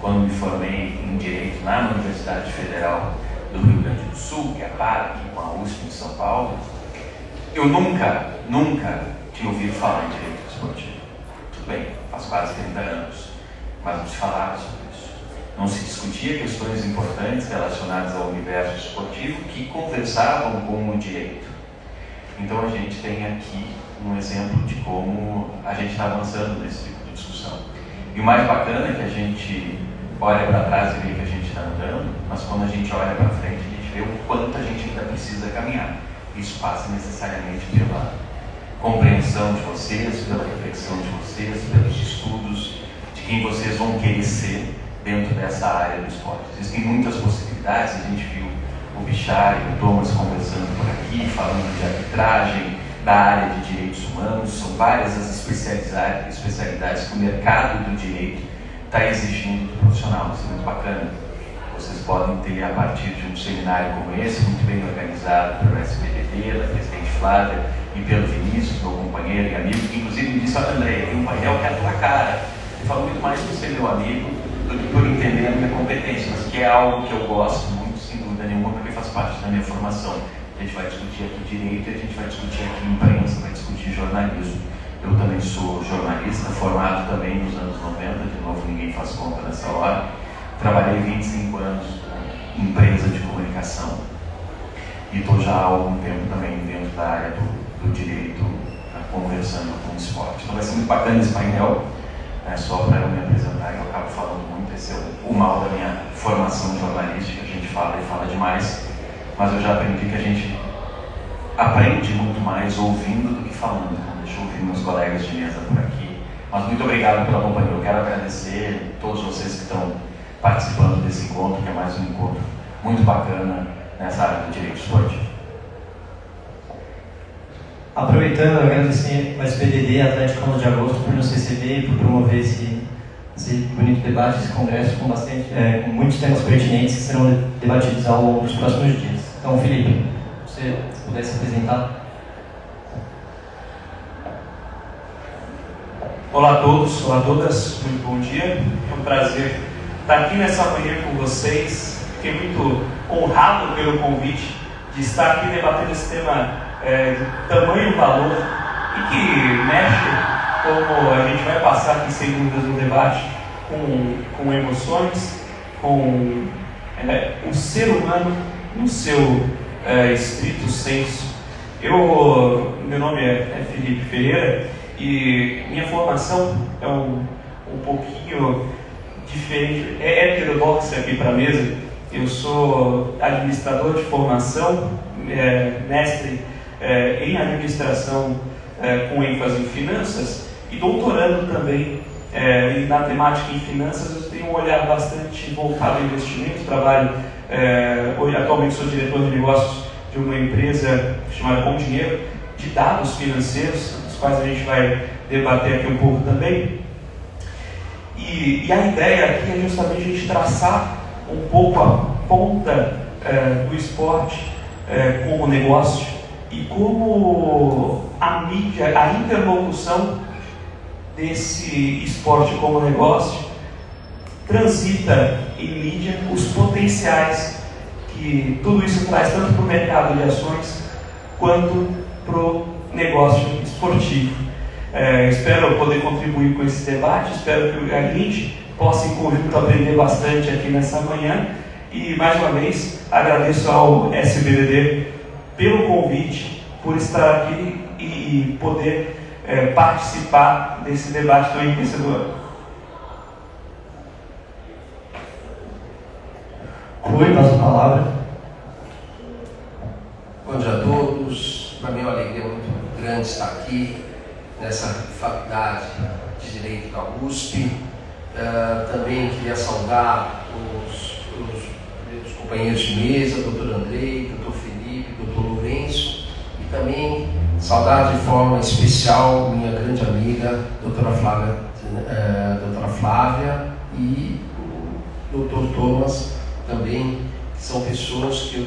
quando me formei em Direito na Universidade Federal do Rio Grande do Sul, que é a PARC, com a USP em São Paulo, eu nunca tinha ouvido falar em Direito Esportivo. Tudo bem, faz quase 30 anos, mas não se falava sobre isso. Não se discutia questões importantes relacionadas ao universo esportivo que conversavam com o direito. Então a gente tem aqui um exemplo de como a gente está avançando nesse tipo de discussão. E o mais bacana é que a gente olha para trás e vê que a gente está andando, mas quando a gente olha para frente, a gente vê o quanto a gente ainda precisa caminhar. Isso passa necessariamente pela compreensão de vocês, pela reflexão de vocês, pelos estudos de quem vocês vão querer ser dentro dessa área do esporte. Existem muitas possibilidades, a gente viu o Bichar e o Thomas conversando por aqui, falando de arbitragem, da área de direitos humanos. São várias as especialidades que o mercado do direito está exigindo do profissional. Isso é muito bacana. Vocês podem ter, a partir de um seminário como esse, muito bem organizado pelo SBDD, da presidente Flávia, e pelo Vinícius, meu companheiro e amigo, que inclusive me disse: olha, André, tem um painel que é a tua cara. Eu falo muito mais por ser meu amigo do que por entender a minha competência, mas que é algo que eu gosto muito, sem dúvida nenhuma, porque faz parte da minha formação. A gente vai discutir aqui direito, a gente vai discutir aqui imprensa, vai discutir jornalismo. Eu também sou jornalista, formado também nos anos 90, de novo ninguém faz conta nessa hora. Trabalhei 25 anos em empresa de comunicação e estou já há algum tempo também dentro da área do direito, conversando com o esporte. Então vai ser muito bacana esse painel, só para eu me apresentar, eu acabo falando muito, esse é o mal da minha formação jornalística, a gente fala e fala demais, mas eu já aprendi que a gente aprende muito mais ouvindo do que falando. Então deixa eu ouvir meus colegas de mesa por aqui. Mas muito obrigado pela companhia. Eu quero agradecer a todos vocês que estão participando desse encontro, que é mais um encontro muito bacana nessa área do direito esportivo. Aproveitando, agradecer ao SBDD e Atlético 11 de Agosto por nos receber e por promover esse bonito debate, esse congresso com muitos temas pertinentes que serão debatidos ao longo dos próximos dias. Então, Felipe, se você pudesse apresentar. Olá a todos, olá a todas, muito bom dia. É um prazer estar aqui nessa manhã com vocês. Fiquei muito honrado pelo convite de estar aqui debatendo esse tema de tamanho e valor e que mexe, como a gente vai passar aqui sem dúvidas no debate, com emoções, com o ser humano no seu estrito senso. Meu nome é Felipe Ferreira e minha formação é um pouquinho diferente, é heterodoxa aqui para a mesa. Eu sou administrador de formação, mestre em administração com ênfase em finanças e doutorando também na temática em finanças. Eu tenho um olhar bastante voltado ao investimento. Trabalho, atualmente sou diretor de negócios de uma empresa chamada Com Dinheiro, de dados financeiros, dos quais a gente vai debater aqui um pouco também. E a ideia aqui é justamente a gente traçar um pouco a ponta do esporte como negócio e como a mídia, a interlocução desse esporte como negócio transita em mídia os potenciais que tudo isso traz tanto para o mercado de ações quanto para o negócio esportivo. Espero poder contribuir com esse debate, espero que a gente possa em conjunto aprender bastante aqui nessa manhã e mais uma vez agradeço ao SBDD pelo convite, por estar aqui e poder participar desse debate tão enriquecedor. Rui, passo a palavra. Bom dia a todos. Para mim é uma alegria muito grande estar aqui nessa faculdade de Direito da USP. Também queria saudar os companheiros de mesa, doutor Andrei, doutor Felipe, doutor Lourenço, e também saudar de forma especial minha grande amiga, doutora Flávia e o doutor Thomas também, que são pessoas que eu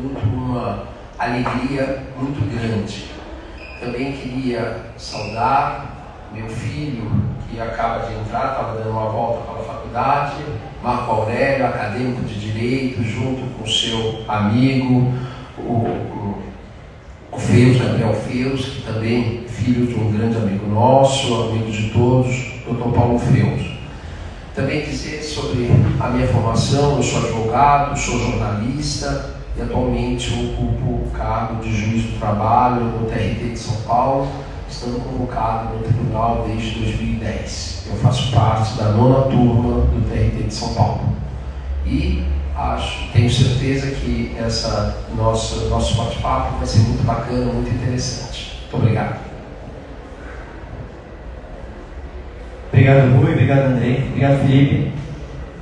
nutro uma alegria muito grande. Também queria saudar meu filho, que acaba de entrar, estava dando uma volta pela faculdade, colega acadêmico de Direito, junto com seu amigo, o Feus, Gabriel Feus, que também é filho de um grande amigo nosso, amigo de todos, Dr. Paulo Feus. Também dizer sobre a minha formação: eu sou advogado, sou jornalista e atualmente ocupo o cargo de juiz do trabalho no TRT de São Paulo, estando convocado no tribunal desde 2010. Eu faço parte da 9ª turma do TRT de São Paulo. E tenho certeza que nosso bate-papo vai ser muito bacana, muito interessante. Muito obrigado. Obrigado, Rui. Obrigado, Andrei. Obrigado, Felipe.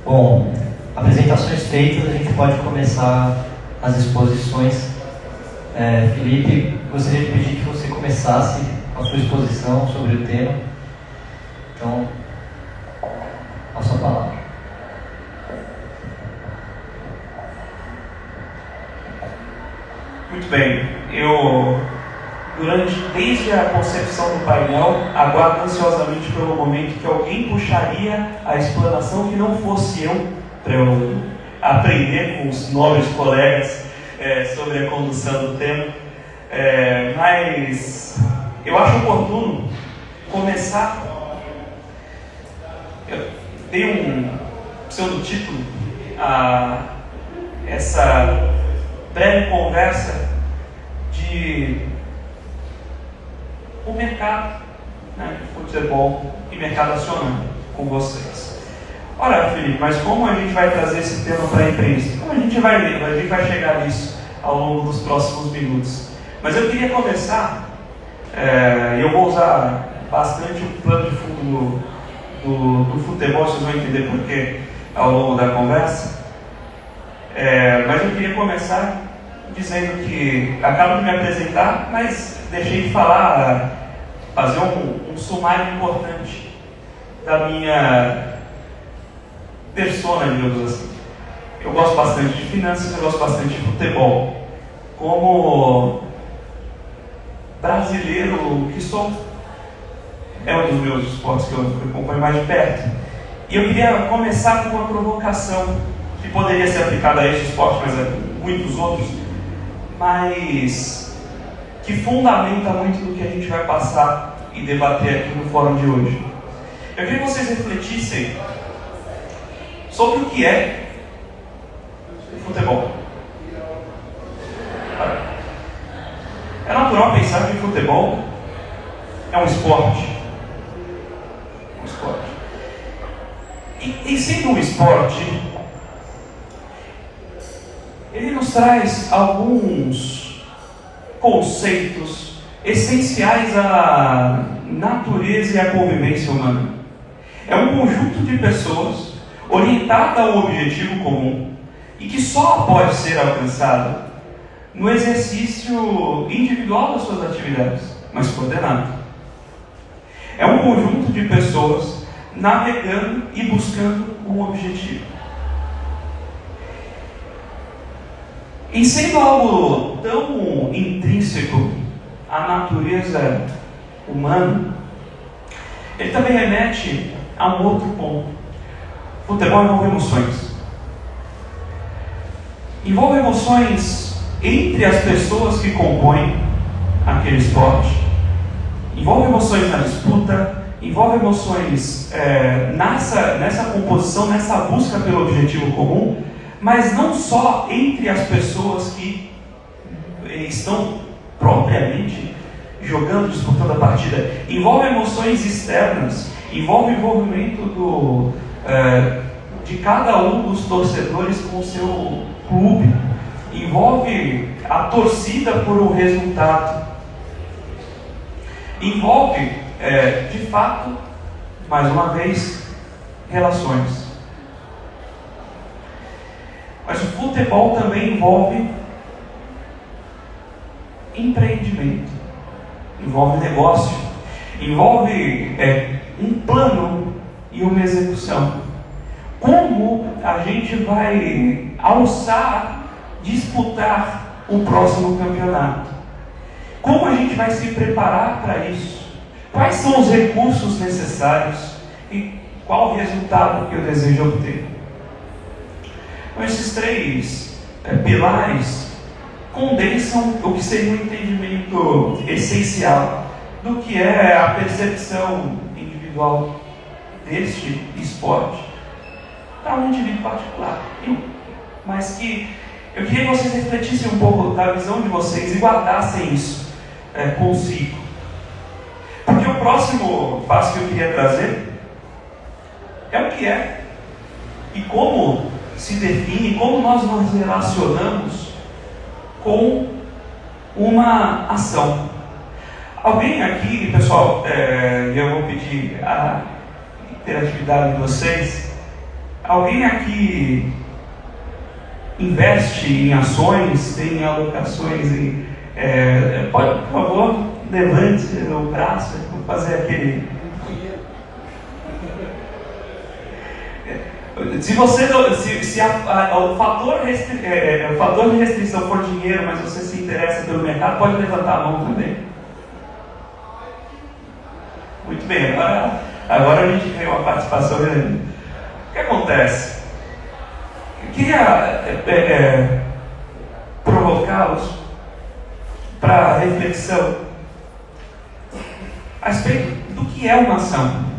Bom, apresentações feitas, a gente pode começar as exposições. Felipe, gostaria de pedir que você começasse a sua exposição sobre o tema. Então, a sua palavra. Muito bem, desde a concepção do painel, aguardo ansiosamente pelo momento que alguém puxaria a explanação que não fosse eu, para eu aprender com os nobres colegas sobre a condução do tema. Mas eu acho oportuno começar. Eu dei um pseudo-título a essa breve conversa de o mercado, de futebol e mercado acionando com vocês. Ora, Felipe, mas como a gente vai trazer esse tema para a imprensa? Como a gente vai chegar nisso ao longo dos próximos minutos. Mas eu queria começar, eu vou usar bastante o plano de fundo do futebol, vocês vão entender por quê ao longo da conversa. Mas eu queria começar dizendo que acabo de me apresentar, mas deixei de falar, fazer um sumário importante da minha persona, digamos assim. Eu gosto bastante de finanças, eu gosto bastante de futebol. Como brasileiro que sou, é um dos meus esportes que eu acompanho mais de perto. E eu queria começar com uma provocação que poderia ser aplicada a este esporte, mas a muitos outros, mas que fundamenta muito do que a gente vai passar e debater aqui no fórum de hoje. Eu queria que vocês refletissem sobre o que é o futebol. É natural pensar que o futebol é um esporte. E sendo um esporte, ele nos traz alguns conceitos essenciais à natureza e à convivência humana. É um conjunto de pessoas orientada a um objetivo comum e que só pode ser alcançado no exercício individual das suas atividades, mas coordenado. É um conjunto de pessoas navegando e buscando um objetivo. E sendo algo tão intrínseco à natureza humana, ele também remete a um outro ponto. O futebol envolve emoções. Envolve emoções entre as pessoas que compõem aquele esporte. Envolve emoções na disputa, envolve emoções nessa composição, nessa busca pelo objetivo comum, mas não só entre as pessoas que estão propriamente jogando, disputando a partida. Envolve emoções externas, envolve o envolvimento de cada um dos torcedores com o seu clube, envolve a torcida por um resultado, envolve, de fato, mais uma vez, relações. Mas o futebol também envolve empreendimento, envolve negócio, envolve um plano e uma execução. Como a gente vai alçar, disputar o próximo campeonato? Como a gente vai se preparar para isso? Quais são os recursos necessários e qual o resultado que eu desejo obter? Então, esses três pilares condensam o que seria um entendimento essencial do que é a percepção individual deste esporte para um indivíduo particular. Mas que eu queria que vocês refletissem um pouco da visão de vocês e guardassem isso consigo. Porque o próximo passo que eu queria trazer é o que é e como se define, como nós nos relacionamos com uma ação. Alguém aqui, pessoal, eu vou pedir a interatividade de vocês. Alguém aqui investe em ações, tem alocações em... pode, por favor, levante o braço, vou fazer aquele... Se você se o fator de restrição for dinheiro, mas você se interessa pelo mercado, pode levantar a mão também. Muito bem, agora a gente vê uma participação grande. O que acontece? Eu queria provocá-los para reflexão a respeito do que é uma ação.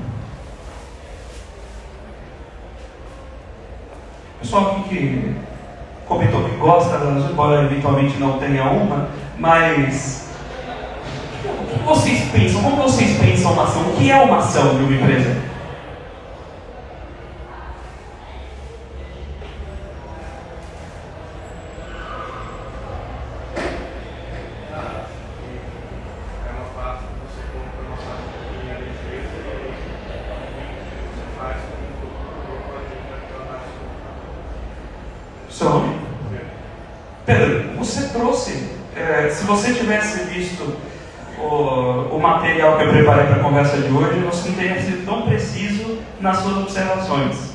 O pessoal aqui que comentou que gosta delas, embora eventualmente não tenha uma, mas o que vocês pensam? Como vocês pensam uma ação? O que é uma ação de uma empresa? Pedro, você trouxe, se você tivesse visto o material que eu preparei para a conversa de hoje, você não teria sido tão preciso nas suas observações.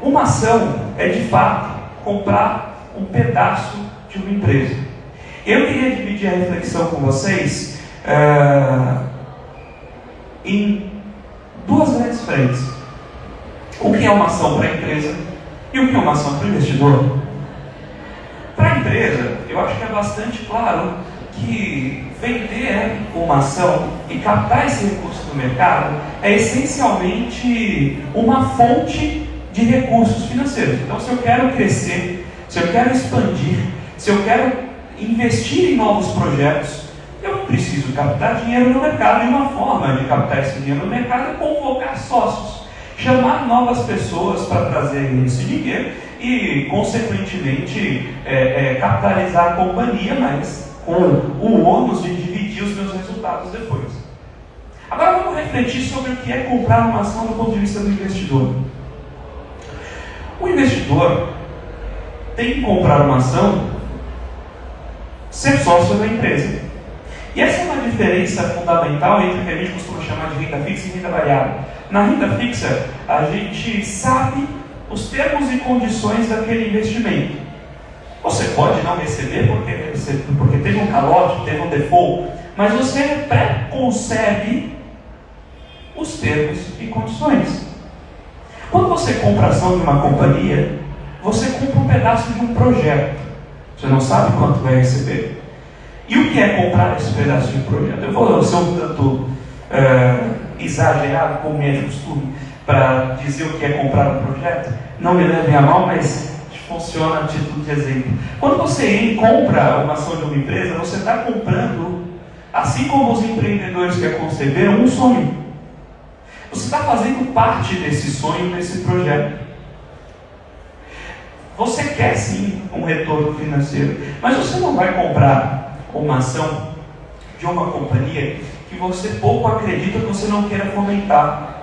Uma ação é, de fato, comprar um pedaço de uma empresa. Eu queria dividir a reflexão com vocês em duas grandes frentes. O que é uma ação para a empresa e o que é uma ação para o investidor? Para a empresa, eu acho que é bastante claro que vender uma ação e captar esse recurso no mercado é essencialmente uma fonte de recursos financeiros. Então, se eu quero crescer, se eu quero expandir, se eu quero investir em novos projetos, eu preciso captar dinheiro no mercado, e uma forma de captar esse dinheiro no mercado é convocar sócios. Chamar novas pessoas para trazerem esse dinheiro e, consequentemente, capitalizar a companhia, mas com o ônus de dividir os meus resultados depois. Agora vamos refletir sobre o que é comprar uma ação do ponto de vista do investidor. O investidor tem que comprar uma ação, ser sócio da empresa. E essa é uma diferença fundamental entre o que a gente costuma chamar de renda fixa e renda variável. Na renda fixa, a gente sabe os termos e condições daquele investimento. Você pode não receber porque teve um calote, teve um default, mas você pré-concebe os termos e condições. Quando você compra a ação de uma companhia, você compra um pedaço de um projeto. Você não sabe quanto vai receber. E o que é comprar esse pedaço de um projeto? Eu vou ser um tanto exagerado, como é de costume, para dizer o que é comprar um projeto. Não me levem a mal, mas funciona a título de exemplo. Quando você compra uma ação de uma empresa, você está comprando, assim como os empreendedores que a conceberam, um sonho. Você está fazendo parte desse sonho, desse projeto. Você quer sim um retorno financeiro, mas você não vai comprar uma ação de uma companhia que você pouco acredita, que você não queira fomentar.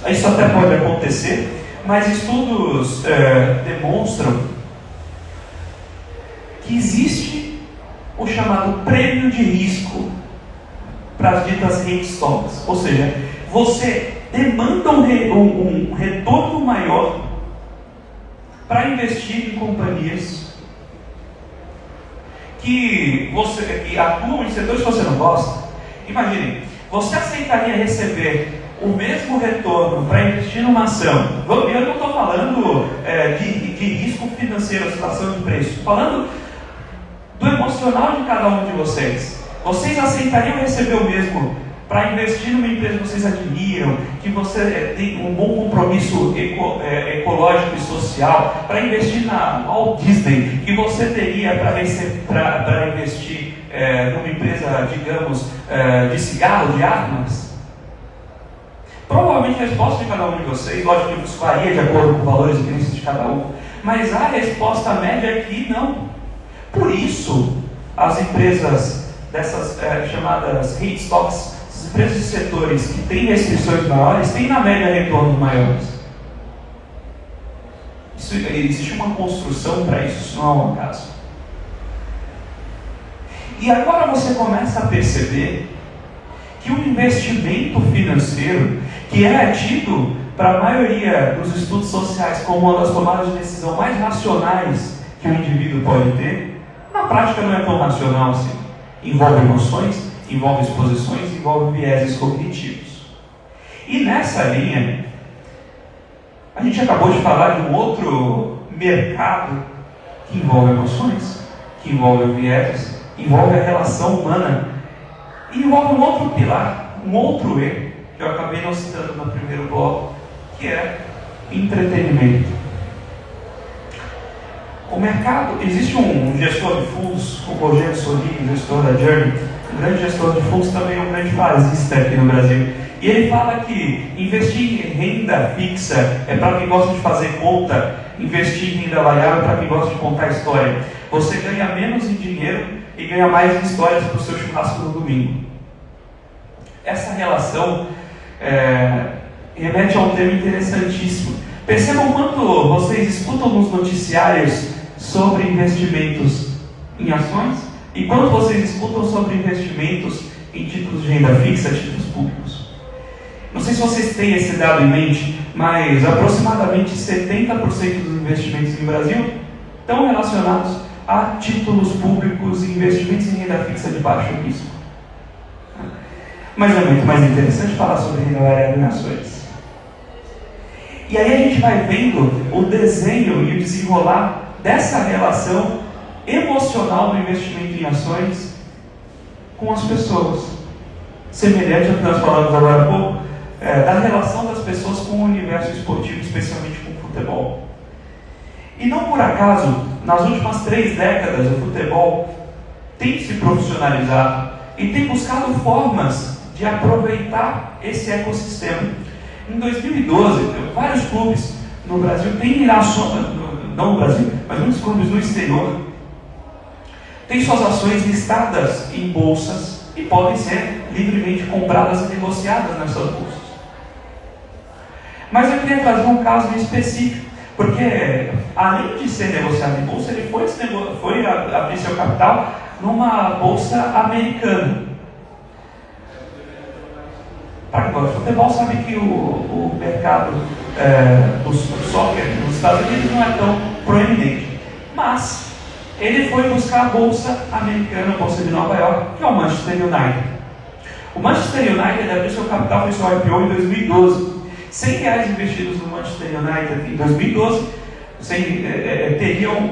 Isso até pode acontecer, mas estudos demonstram que existe o chamado prêmio de risco para as ditas hate stocks, ou seja, você demanda um retorno maior para investir em companhias que atuam em setores que você não gosta. Imagine, você aceitaria receber o mesmo retorno para investir numa ação? Eu não estou falando falando de risco financeiro, situação de preço. Estou falando do emocional de cada um de vocês. Vocês aceitariam receber o mesmo para investir numa empresa que vocês admiram, que você tem um bom compromisso ecológico e social, para investir na Walt Disney, que você teria para investir numa empresa, digamos, de cigarro, de armas? Provavelmente a resposta de cada um de vocês, lógico que isso varia de acordo com valores e crenças de cada um, mas a resposta média é que não. Por isso, as empresas dessas chamadas hate stocks, as empresas de setores que têm restrições maiores, têm na média retornos maiores. Existe uma construção para isso, isso não é um acaso. E agora você começa a perceber que o investimento financeiro, que é tido para a maioria dos estudos sociais como uma das tomadas de decisão mais racionais que o indivíduo pode ter, na prática não é tão racional assim. Envolve emoções, envolve exposições, envolve vieses cognitivos. E nessa linha, a gente acabou de falar de um outro mercado que envolve emoções, que envolve vieses, envolve a relação humana, e envolve um outro pilar, um outro E, que eu acabei não citando no primeiro bloco, que é entretenimento. O mercado, existe um gestor de fundos, o Rogério Solim, gestor da Journey, um grande gestor de fundos, também um grande fascista aqui no Brasil. E ele fala que investir em renda fixa é para quem gosta de fazer conta, investir em renda variável é para quem gosta de contar história. Você ganha menos em dinheiro e ganha mais em histórias para o seu churrasco no domingo. Essa relação remete a um tema interessantíssimo. Percebam quanto vocês escutam nos noticiários sobre investimentos em ações e quanto vocês escutam sobre investimentos em títulos de renda fixa, títulos públicos. Não sei se vocês têm esse dado em mente, mas aproximadamente 70% dos investimentos no Brasil estão relacionados a títulos públicos e investimentos em renda fixa de baixo risco. Mas é muito mais interessante falar sobre renda variável em ações. E aí a gente vai vendo o desenho e o desenrolar dessa relação emocional do investimento em ações com as pessoas. Semelhante ao que nós falamos agora há pouco, da relação das pessoas com o universo esportivo, especialmente com o futebol. E não por acaso, nas últimas 3 décadas, o futebol tem se profissionalizado e tem buscado formas de aproveitar esse ecossistema. Em 2012, vários clubes no Brasil têm não no Brasil, mas muitos clubes no exterior têm suas ações listadas em bolsas e podem ser livremente compradas e negociadas nessas bolsas. Mas eu queria trazer um caso específico, porque além de ser negociado em bolsa, ele foi abrir seu capital numa bolsa americana. Para quem gosta de futebol sabe que o mercado do soccer nos Estados Unidos não é tão proeminente. Mas ele foi buscar a bolsa americana, a bolsa de Nova York, que é o Manchester United. O Manchester United abriu seu capital, fez seu IPO em 2012. R$100 investidos no Manchester United em 2012, teriam,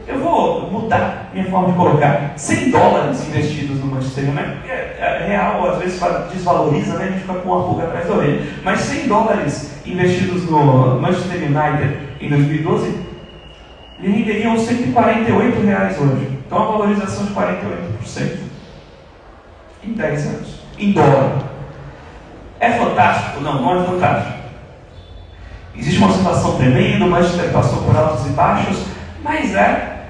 eu vou mudar minha forma de colocar, $100 investidos no Manchester United, porque real às vezes desvaloriza, né? A gente fica com uma pulga atrás da orelha, mas $100 investidos no Manchester United em 2012 lhe renderiam R$148 hoje, então uma valorização de 48% em 10 anos, em dólar. É fantástico? Não, não é fantástico. Existe uma situação tremenda, o Manchester passou por altos e baixos, mas é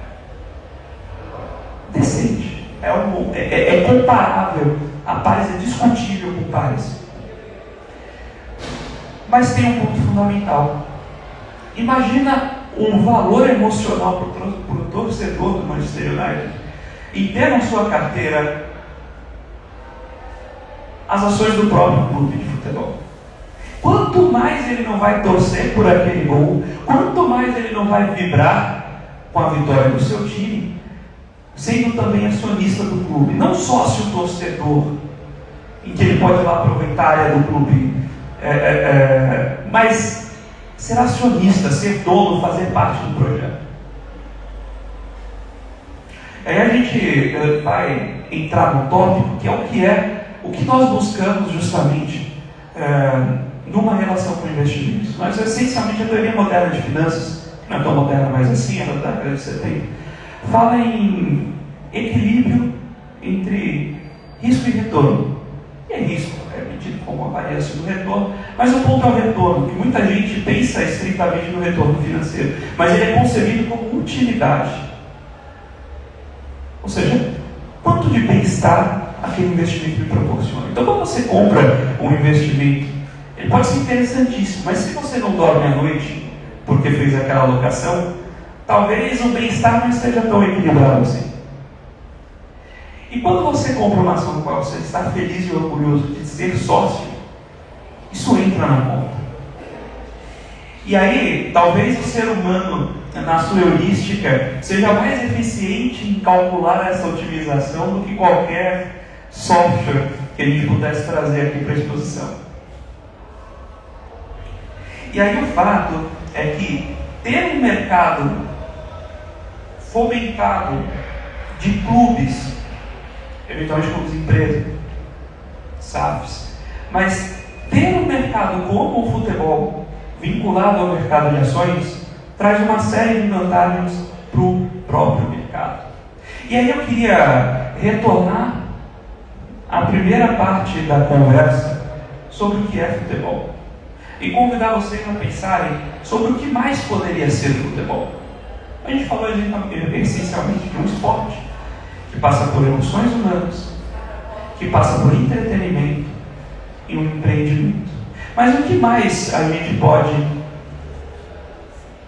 decente, é comparável a pares, é discutível com pares. Mas tem um ponto fundamental. Imagina um valor emocional para o torcedor do Manchester United e ter na sua carteira as ações do próprio clube de futebol. Quanto mais ele não vai torcer por aquele gol, quanto mais ele não vai vibrar com a vitória do seu time, sendo também acionista do clube, não sócio torcedor, em que ele pode lá aproveitar a área do clube, mas ser acionista, ser dono, fazer parte do projeto. Aí a gente vai entrar no tópico que é o que nós buscamos justamente numa relação com investimentos. Nós, essencialmente, a teoria moderna de finanças, que não é tão moderna mais assim, é da década de 70, fala em equilíbrio entre risco e retorno. E é risco, é medido como a variância do retorno, mas o ponto é o retorno, que muita gente pensa estritamente no retorno financeiro, mas ele é concebido como utilidade. Ou seja, quanto de bem-estar aquele investimento me proporciona. Então, quando você compra um investimento, ele pode ser interessantíssimo, mas se você não dorme à noite porque fez aquela alocação, talvez o bem-estar não esteja tão equilibrado assim. E quando você compra uma ação no qual você está feliz e orgulhoso de ser sócio, isso entra na conta. E aí, talvez o ser humano, na sua heurística, seja mais eficiente em calcular essa otimização do que qualquer software que a gente pudesse trazer aqui para a exposição. E aí o fato é que ter um mercado fomentado de clubes, eventualmente clubes de empresa, SAFs, mas ter um mercado como o futebol vinculado ao mercado de ações traz uma série de vantagens para o próprio mercado. E aí eu queria retornar à primeira parte da conversa sobre o que é futebol e convidar vocês a pensarem sobre o que mais poderia ser futebol. A gente falou essencialmente de um esporte que passa por emoções humanas, que passa por entretenimento e um empreendimento. Mas o que mais a gente pode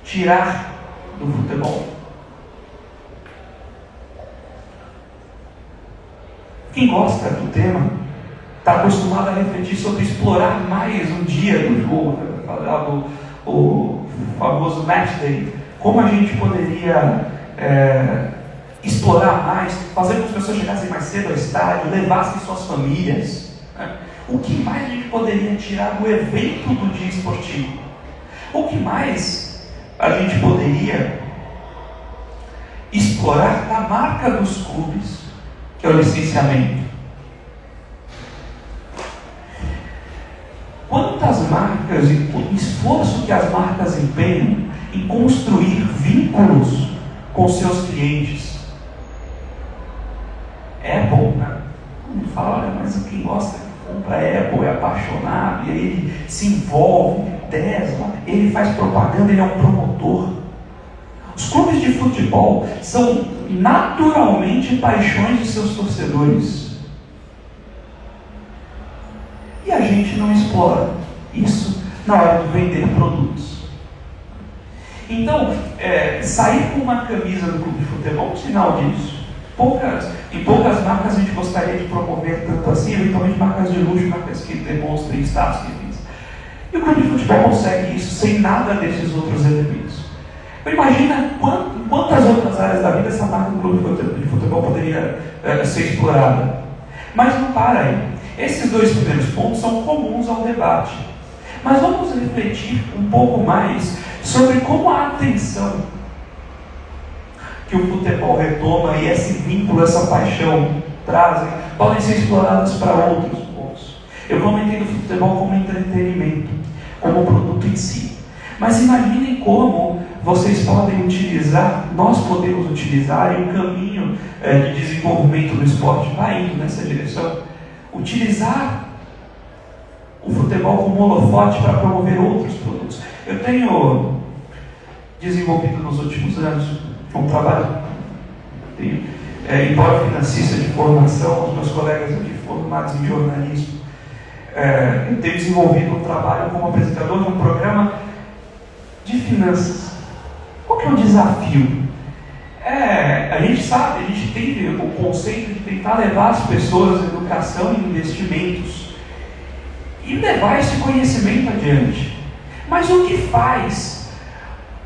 tirar do futebol? Quem gosta do tema está acostumado a refletir sobre explorar mais um dia do jogo, né? O famoso match day. Como a gente poderia explorar mais, fazer com que as pessoas chegassem mais cedo ao estádio, levassem suas famílias, né? O que mais a gente poderia tirar do evento do dia esportivo? O que mais a gente poderia explorar da marca dos clubes, que é o licenciamento? Quantas marcas e o esforço que as marcas empenham em construir vínculos com seus clientes? Apple, né? Todo mundo fala, olha, mas quem gosta compra Apple é apaixonado, e aí ele se envolve. Tesla, ele faz propaganda, ele é um promotor. Os clubes de futebol são naturalmente paixões de seus torcedores. E a gente não explora isso na hora de vender produtos. Então, sair com uma camisa do clube de futebol é um sinal disso. Em poucas marcas a gente gostaria de promover tanto assim, eventualmente marcas de luxo, marcas que demonstrem status. E o clube de futebol consegue isso sem nada desses outros elementos. Então, imagina quantas outras áreas da vida essa marca do clube de futebol poderia ser explorada. Mas não para aí. Esses dois primeiros pontos são comuns ao debate. Mas vamos refletir um pouco mais sobre como a atenção que o futebol retoma e esse vínculo, essa paixão trazem, podem ser exploradas para outros pontos. Eu comentei do futebol como entretenimento, como produto em si. Mas imaginem como vocês podem utilizar, nós podemos utilizar, e o caminho de desenvolvimento do esporte vai indo nessa direção, utilizar o futebol como holofote para promover outros produtos. Eu tenho desenvolvido nos últimos anos um trabalho, embora financista de formação, os meus colegas aqui formados em jornalismo, eu tenho desenvolvido um trabalho como apresentador de um programa de finanças. Qual que é o desafio? A gente sabe, a gente tem o conceito de tentar levar as pessoas à educação e investimentos e levar esse conhecimento adiante. Mas o que faz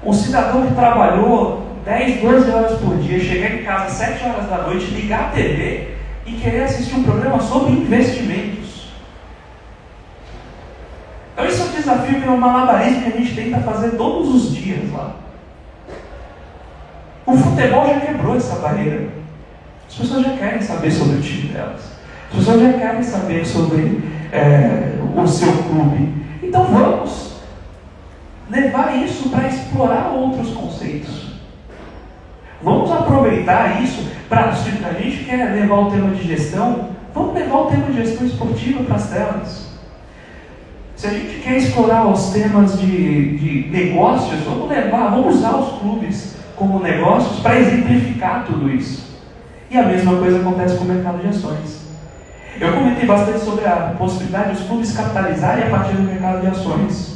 um cidadão que trabalhou 10, 12 horas por dia, chegar em casa às 7 horas da noite, ligar a TV e querer assistir um programa sobre investimentos? Então esse é o desafio que é um malabarismo que a gente tenta fazer todos os dias lá. O futebol já quebrou essa barreira. As pessoas já querem saber sobre o time delas. As pessoas já querem saber sobre o seu clube. Então vamos levar isso para explorar outros conceitos. Vamos aproveitar isso para, se a gente quer levar o tema de gestão, vamos levar o tema de gestão esportiva para as telas. Se a gente quer explorar os temas de negócios, vamos usar os clubes como negócios para exemplificar tudo isso. E a mesma coisa acontece com o mercado de ações. Eu comentei bastante sobre a possibilidade dos clubes capitalizarem a partir do mercado de ações.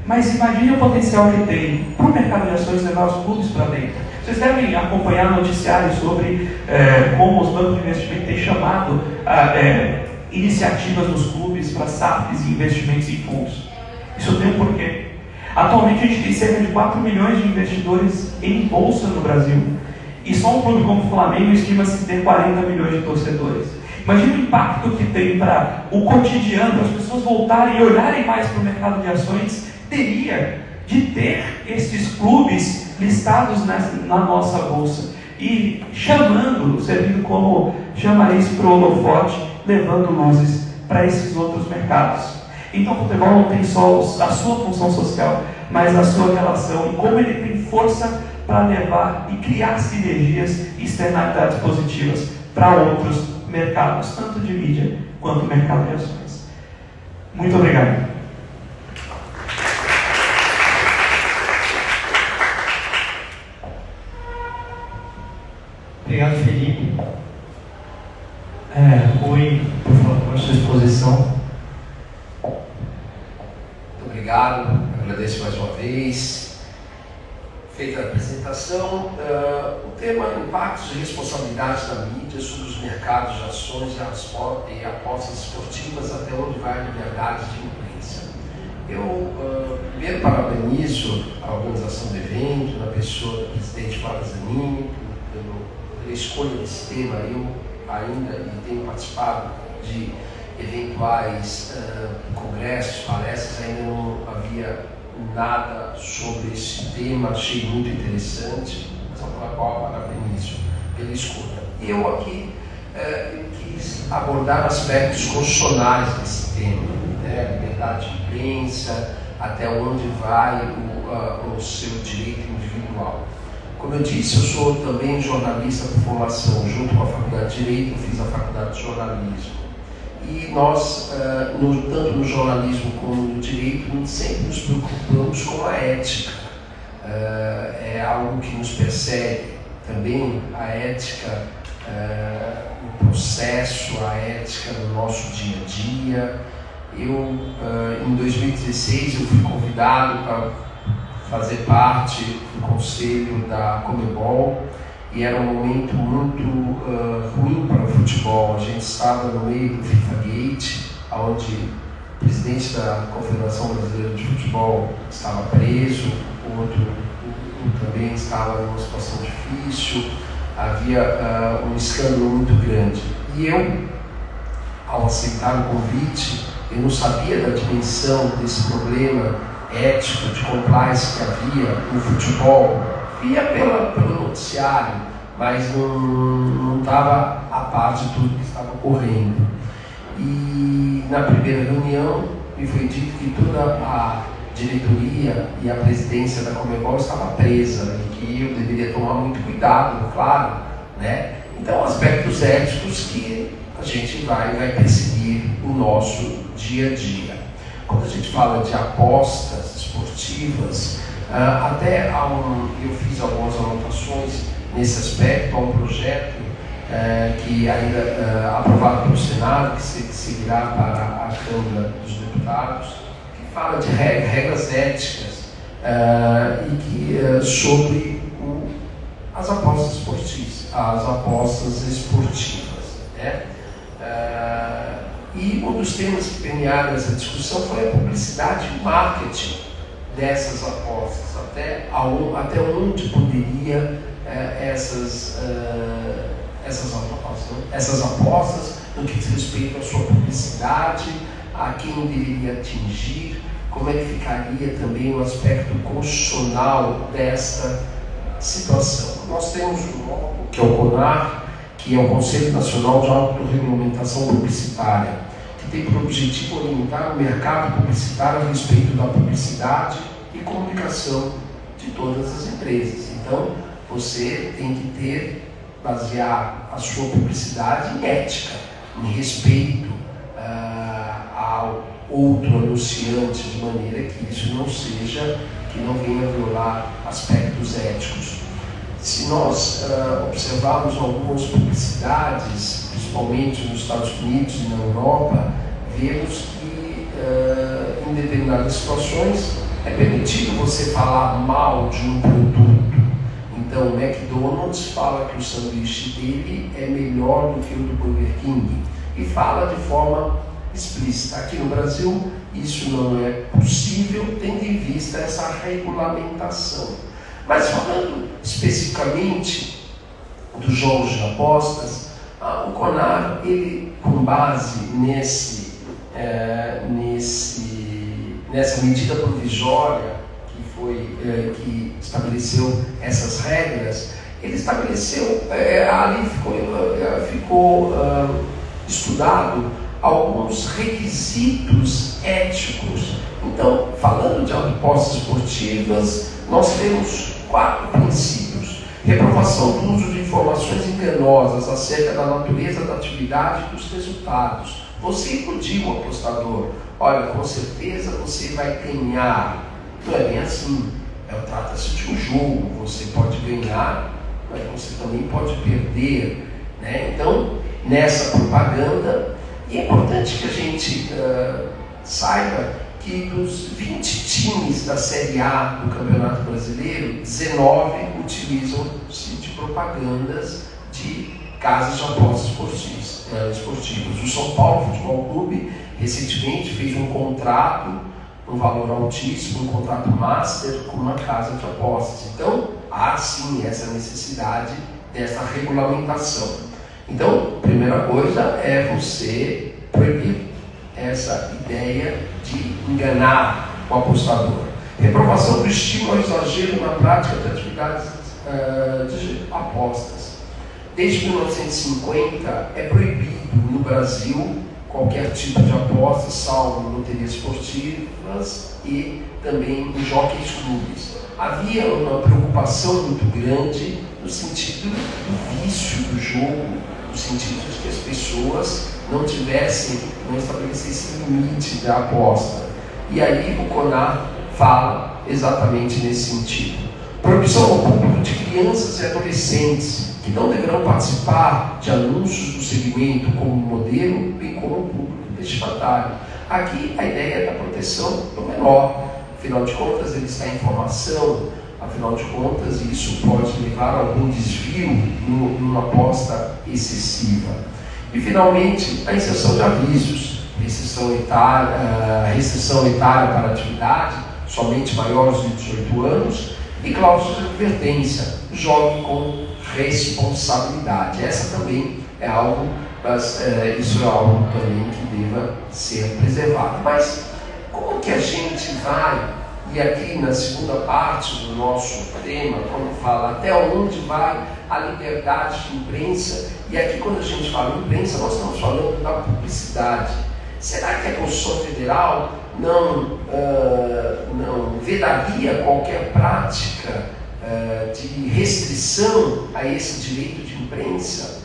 Mas imagine o potencial que tem para o mercado de ações levar os clubes para dentro. Vocês devem acompanhar noticiários sobre como os bancos de investimento têm chamado iniciativas dos clubes para SAFs e investimentos em fundos. Isso tem um porquê. Atualmente a gente tem cerca de 4 milhões de investidores em bolsa no Brasil. E só um clube como o Flamengo estima-se ter 40 milhões de torcedores. Imagina o impacto que tem para o cotidiano, para as pessoas voltarem e olharem mais para o mercado de ações, teria de ter esses clubes listados na nossa bolsa e servindo como chamariz para o holofote, levando luzes para esses outros mercados. Então o futebol não tem só a sua função social, mas a sua relação e como ele tem força para levar e criar sinergias e externalidades positivas para outros mercados, tanto de mídia quanto mercado de ações. Muito obrigado. Obrigado, Felipe. Rui, por favor, sua exposição. Muito obrigado, agradeço mais uma vez. Feita a apresentação, o tema impactos e responsabilidades da mídia sobre os mercados de ações e apostas esportivas, até onde vai a liberdade de imprensa. Eu primeiro parabenizo a organização do evento, na pessoa do presidente Flávio Zanini, pela escolha desse tema. Eu ainda tenho participado de eventuais congressos, palestras, ainda não havia nada sobre esse tema, achei muito interessante, razão pela qual parabenizo pela escuta. Eu aqui quis abordar aspectos constitucionais desse tema, né? Liberdade de imprensa, até onde vai o seu direito individual. Como eu disse, eu sou também jornalista por formação, junto com a Faculdade de Direito, eu fiz a Faculdade de Jornalismo. E nós, tanto no jornalismo como no direito, sempre nos preocupamos com a ética. É algo que nos persegue também, a ética no processo, a ética no nosso dia a dia. Em 2016, eu fui convidado para fazer parte do conselho da Comebol, e era um momento muito ruim para o futebol. A gente estava no meio do FIFA Gate, onde o presidente da Confederação Brasileira de Futebol estava preso, o outro também estava numa situação difícil, havia um escândalo muito grande. E eu, ao aceitar o convite, eu não sabia da dimensão desse problema ético de compliance que havia no futebol. Via pelo noticiário, mas não estava a par de tudo que estava ocorrendo. E na primeira reunião me foi dito que toda a diretoria e a presidência da Comebol estava presa e que eu deveria tomar muito cuidado, claro, né? Então, aspectos éticos que a gente vai perseguir no nosso dia a dia. Quando a gente fala de apostas esportivas, eu fiz algumas anotações nesse aspecto. Há um projeto que ainda aprovado pelo Senado, que seguirá para a Câmara dos Deputados, que fala de regras éticas sobre as apostas esportivas, né? E um dos temas que permearam essa discussão foi a publicidade e o marketing dessas apostas, até onde poderia essas apostas, no que diz respeito à sua publicidade, a quem deveria atingir, como é que ficaria também o aspecto constitucional desta situação. Nós temos um órgão que é o CONAR, que é o Conselho Nacional de Autorregulamentação Publicitária, que tem por objetivo orientar o mercado publicitário a respeito da publicidade e comunicação de todas as empresas. Então, você tem que basear a sua publicidade em ética, em respeito ao outro anunciante, de maneira que isso não seja, que não venha violar aspectos éticos. Se nós observarmos algumas publicidades, principalmente nos Estados Unidos e na Europa, vemos que em determinadas situações é permitido você falar mal de um produto. Então o McDonald's fala que o sanduíche dele é melhor do que o do Burger King e fala de forma explícita. Aqui no Brasil isso não é possível, tendo em vista essa regulamentação. Mas falando especificamente dos jogos de apostas, o CONAR, ele, com base nessa medida provisória que estabeleceu essas regras, ele estabeleceu, ali ficou estudado alguns requisitos éticos. Então, falando de apostas esportivas, nós temos 4 princípios: reprovação do uso de informações enganosas acerca da natureza da atividade e dos resultados. Você iludiu o apostador, olha, com certeza você vai ganhar. Não é bem assim. Trata-se de um jogo, você pode ganhar, mas você também pode perder, né? Então, nessa propaganda, e é importante que a gente saiba que dos 20 times da Série A do Campeonato Brasileiro, 19 utilizam-se de propagandas de casas de apostas esportivas. O São Paulo Futebol Clube recentemente fez um contrato, um valor altíssimo, um contrato master com uma casa de apostas. Então, há sim essa necessidade dessa regulamentação. Então, a primeira coisa é você proibir essa ideia de enganar o apostador. Reprovação do estímulo ao exagero na prática de atividades de apostas. Desde 1950 é proibido no Brasil qualquer tipo de aposta, salvo loterias esportivas e também em jockeys clubes. Havia uma preocupação muito grande no sentido do vício do jogo, no sentido de que as pessoas não estabelecessem limite da aposta. E aí o CONAR fala exatamente nesse sentido. Proibição ao público de crianças e adolescentes, que não deverão participar de anúncios do segmento como modelo, bem como público destinatário. Aqui a ideia é da proteção do menor. Afinal de contas, ele está em formação, afinal de contas, isso pode levar a algum desvio numa aposta excessiva. E, finalmente, a inserção de avisos, restrição etária para atividade, somente maiores de 18 anos, e cláusulas de advertência, jogue com responsabilidade. Essa também é algo, isso é algo também que deva ser preservado. Mas como que a gente vai, e aqui na segunda parte do nosso tema, quando fala até onde vai a liberdade de imprensa, e aqui quando a gente fala em imprensa, nós estamos falando da publicidade. Será que a Constituição Federal não vedaria qualquer prática de restrição a esse direito de imprensa?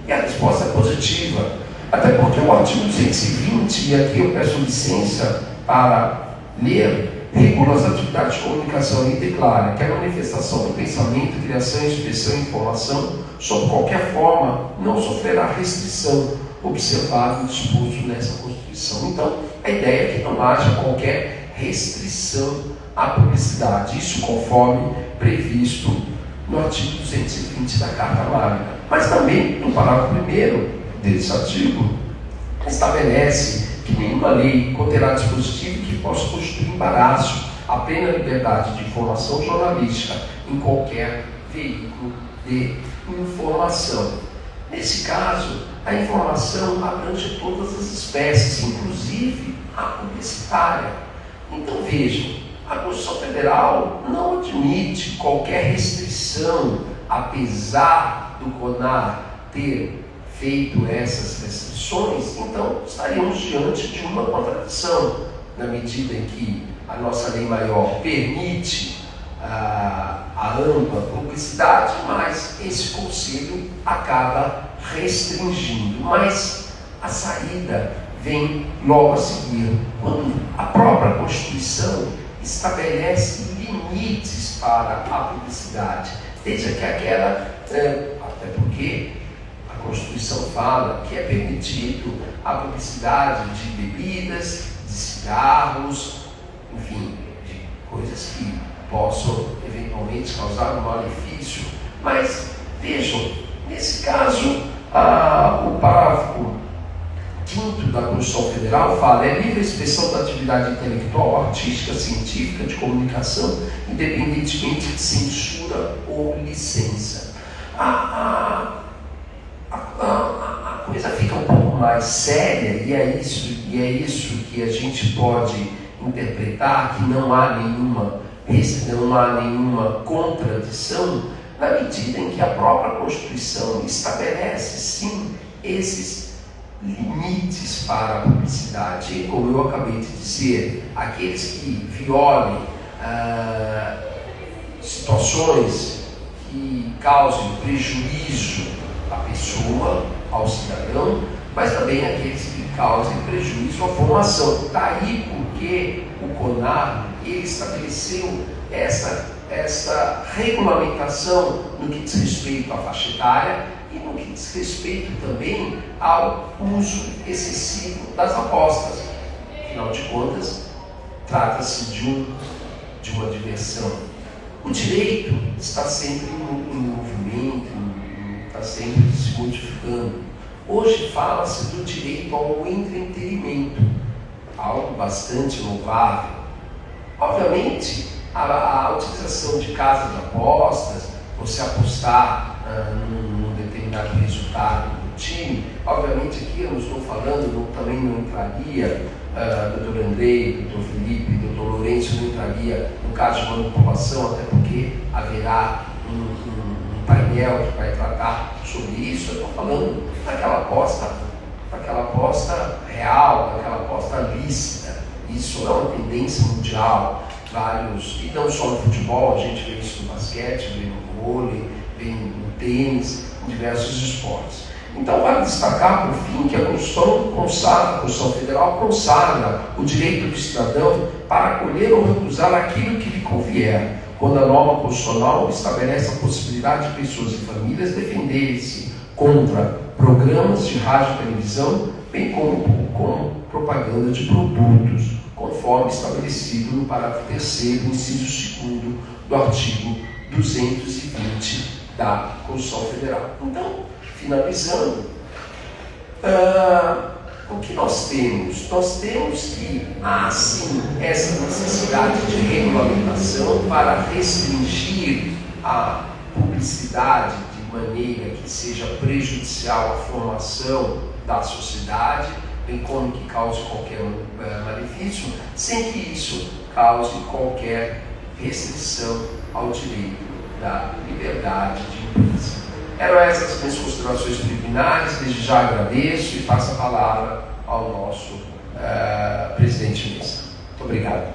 E a resposta é positiva, até porque o artigo 220, e aqui eu peço licença para ler, regula as atividades de comunicação e declara que a manifestação do pensamento, criação, expressão e informação, sob qualquer forma, não sofrerá restrição, observado e disposto nessa Constituição. Então, a ideia é que não haja qualquer restrição à publicidade, isso conforme previsto no artigo 220 da Carta Magna. Mas também, no parágrafo 1º desse artigo, estabelece que nenhuma lei conterá dispositivo que possa constituir embaraço à plena liberdade de informação jornalística em qualquer veículo de informação. Nesse caso, a informação abrange todas as espécies, inclusive a publicitária. Então vejam, a Constituição Federal não admite qualquer restrição, apesar do CONAR ter feito essas restrições. Então estaríamos diante de uma contradição, na medida em que a nossa lei maior permite a ampla publicidade, mas esse conselho acaba restringindo. Mas a saída vem logo a seguir, quando a própria Constituição estabelece limites para a publicidade, desde que aquela, até porque a Constituição fala que é permitido a publicidade de bebidas, de cigarros, enfim, de coisas que possam eventualmente causar um malefício. Mas vejam, nesse caso, o parágrafo 5º da Constituição Federal fala: é livre a expressão da atividade intelectual, artística, científica, de comunicação, independentemente de censura ou licença. A coisa fica um pouco mais séria, e é isso que a gente pode interpretar, que não há nenhuma contradição, na medida em que a própria Constituição estabelece, sim, esses limites para a publicidade. E, como eu acabei de dizer, aqueles que violem situações que causem prejuízo à pessoa, ao cidadão, mas também aqueles que causem prejuízo à formação. Daí porque o CONAR ele estabeleceu essa regulamentação no que diz respeito à faixa etária e no que diz respeito também ao uso excessivo das apostas. Afinal de contas, trata-se de uma diversão. O direito está sempre em movimento, está sempre se modificando. Hoje fala-se do direito ao entretenimento, algo bastante louvável. Obviamente, a utilização de casas de apostas, você apostar num determinado resultado do time, obviamente aqui eu não estou falando, também não entraria, doutor Andrei, doutor Felipe, doutor Lourenço, não entraria no caso de manipulação, até porque haverá um painel que vai tratar sobre isso. Eu estou falando daquela aposta real, daquela aposta lícita. Isso é uma tendência mundial. E não só no futebol, a gente vê isso no basquete, vê no vôlei, vê no tênis, em diversos esportes. Então, vale destacar, por fim, que a Constituição Federal consagra o direito do cidadão para acolher ou recusar aquilo que lhe convier, quando a norma constitucional estabelece a possibilidade de pessoas e famílias defenderem-se contra programas de rádio e televisão, bem como propaganda de produtos, conforme estabelecido no parágrafo 3º, inciso 2º do artigo 220 da Constituição Federal. Então, finalizando, o que nós temos? Nós temos que há sim essa necessidade de regulamentação para restringir a publicidade de maneira que seja prejudicial à formação da sociedade, bem como que cause qualquer malefício, sem que isso cause qualquer restrição ao direito da liberdade de imprensa. Eram essas as minhas considerações preliminares. Desde já agradeço e passo a palavra ao nosso presidente Mesa. Muito obrigado.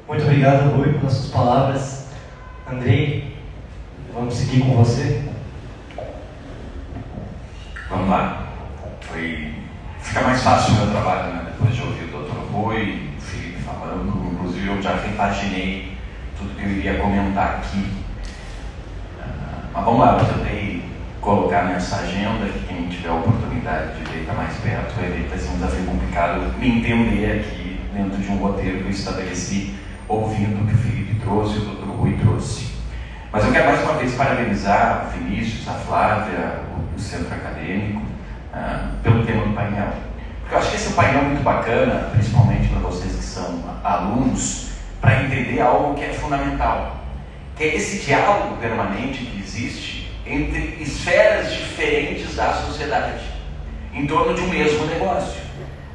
Muito obrigado, Rui, pelas suas palavras. Andrei, vamos seguir com você. Vamos lá. Fica mais fácil o meu trabalho, né? Depois de ouvir o doutor Rui, o Felipe falando. Inclusive, eu já repaginei tudo que eu iria comentar aqui. Mas vamos lá, eu tentei colocar nessa agenda que quem tiver a oportunidade de ver, estar mais perto, vai ver que vai ser um desafio complicado me entender aqui dentro de um roteiro que eu estabeleci, ouvindo o que o Felipe trouxe e o doutor Rui trouxe. Mas eu quero mais uma vez parabenizar o Vinícius, a Flávia, o Centro Acadêmico, pelo tema do painel. Porque eu acho que esse é um painel muito bacana, principalmente para vocês que são alunos, para entender algo que é fundamental, que é esse diálogo permanente que existe entre esferas diferentes da sociedade. em torno de um mesmo negócio.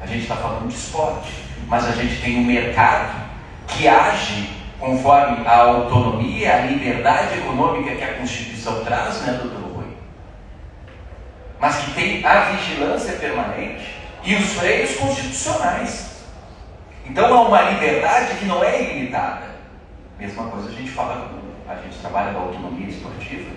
A gente está falando de esporte, mas a gente tem um mercado que age conforme a autonomia, a liberdade econômica que a Constituição traz, né, doutor Rui? Mas que tem a vigilância permanente e os freios constitucionais. Então há uma liberdade que não é ilimitada. Mesma coisa a gente fala, a gente trabalha da autonomia esportiva,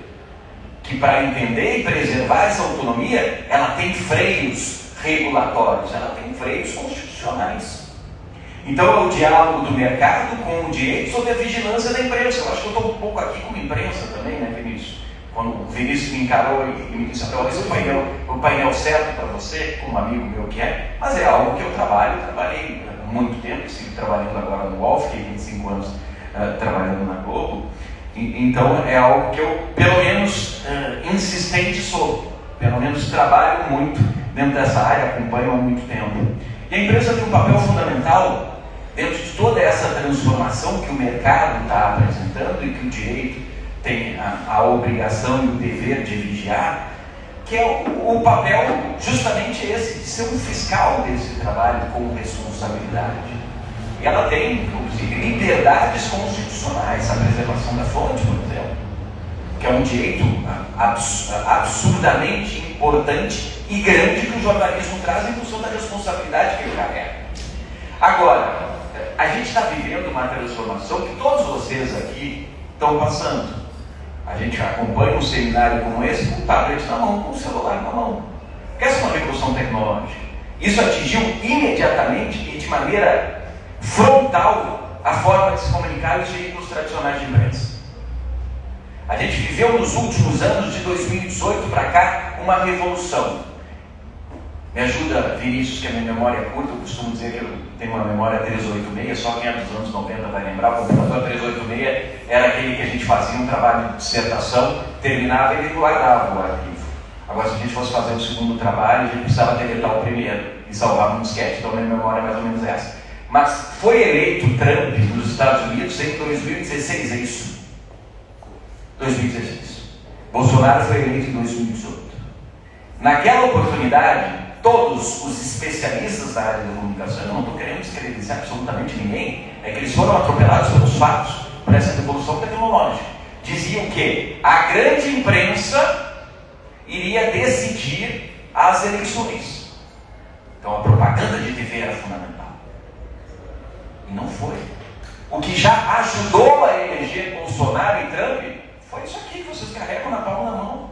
que para entender e preservar essa autonomia, ela tem freios regulatórios, ela tem freios constitucionais. Então é o diálogo do mercado com o direito sobre a vigilância da imprensa. Eu acho que eu estou um pouco aqui com a imprensa também, né, Vinícius? Quando o Vinícius me encarou e me disse, talvez o painel certo para você, como amigo meu que é, mas é algo que eu trabalhei há muito tempo, sigo trabalhando agora no UOL, fiquei 25 anos trabalhando na Globo. Então é algo que eu, pelo menos, insistente sou, pelo menos trabalho muito dentro dessa área, acompanho há muito tempo. E a imprensa tem um papel fundamental dentro de toda essa transformação que o mercado está apresentando e que o direito tem a obrigação e o dever de vigiar, que é o papel justamente esse, de ser um fiscal desse trabalho com responsabilidade. E ela tem, inclusive, liberdades constitucionais, a preservação da fonte, por exemplo, que é um direito absurdamente importante e grande que o jornalismo traz em função da responsabilidade que ele carrega. Agora, a gente está vivendo uma transformação que todos vocês aqui estão passando. A gente acompanha um seminário como esse com o tablet na mão, com o celular na mão. Essa é uma revolução tecnológica. Isso atingiu imediatamente e de maneira frontal a forma de se comunicar e os veículos tradicionais de imprensa. A gente viveu nos últimos anos, de 2018 para cá, uma revolução. Me ajuda, Vinícius, que a minha memória é curta, eu costumo dizer que eu tenho uma memória 386, só quem é dos anos 90 vai lembrar. O computador 386 era aquele que a gente fazia um trabalho de dissertação, terminava e ele guardava o arquivo. Agora, se a gente fosse fazer o segundo trabalho, a gente precisava deletar o primeiro e salvar um disquete. Então, a minha memória é mais ou menos essa. Mas foi eleito Trump nos Estados Unidos em 2016, é isso? 2016. Bolsonaro foi eleito em 2018. Naquela oportunidade, todos os especialistas da área da comunicação, eu não estou querendo descredenciar absolutamente ninguém, é que eles foram atropelados pelos fatos, por essa revolução tecnológica. Diziam que a grande imprensa iria decidir as eleições. Então a propaganda de TV era fundamental. E não foi. O que já ajudou a eleger Bolsonaro e Trump foi isso aqui que vocês carregam na palma da mão.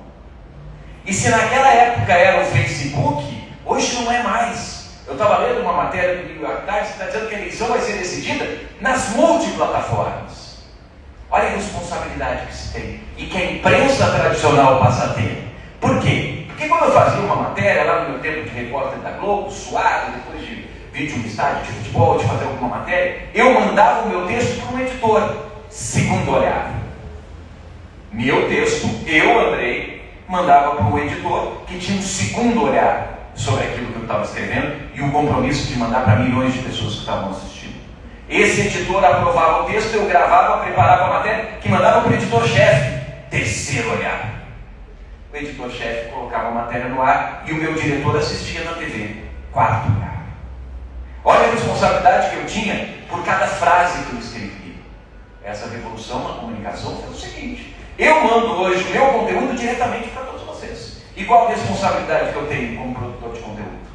E se naquela época era o Facebook, hoje não é mais. Eu estava lendo uma matéria do New York Times que está dizendo que a eleição vai ser decidida nas multiplataformas. Olha a responsabilidade que se tem e que a imprensa tradicional passa a ter. Por quê? Porque quando eu fazia uma matéria lá no meu tempo de repórter da Globo, suado, depois de vir de um estádio de futebol, de fazer alguma matéria, eu mandava o meu texto para um editor, segundo olhar. Meu texto, eu, Andrei, mandava para o editor que tinha um segundo olhar sobre aquilo que eu estava escrevendo e o compromisso de mandar para milhões de pessoas que estavam assistindo. Esse editor aprovava o texto, eu gravava, preparava a matéria, que mandava para o editor-chefe, terceiro olhar. O editor-chefe colocava a matéria no ar e o meu diretor assistia na TV, quarto olhar. Olha a responsabilidade que eu tinha por cada frase que eu escrevia. Essa revolução na comunicação foi o seguinte: eu mando hoje o meu conteúdo diretamente para todos vocês. E qual a responsabilidade que eu tenho como produtor de conteúdo?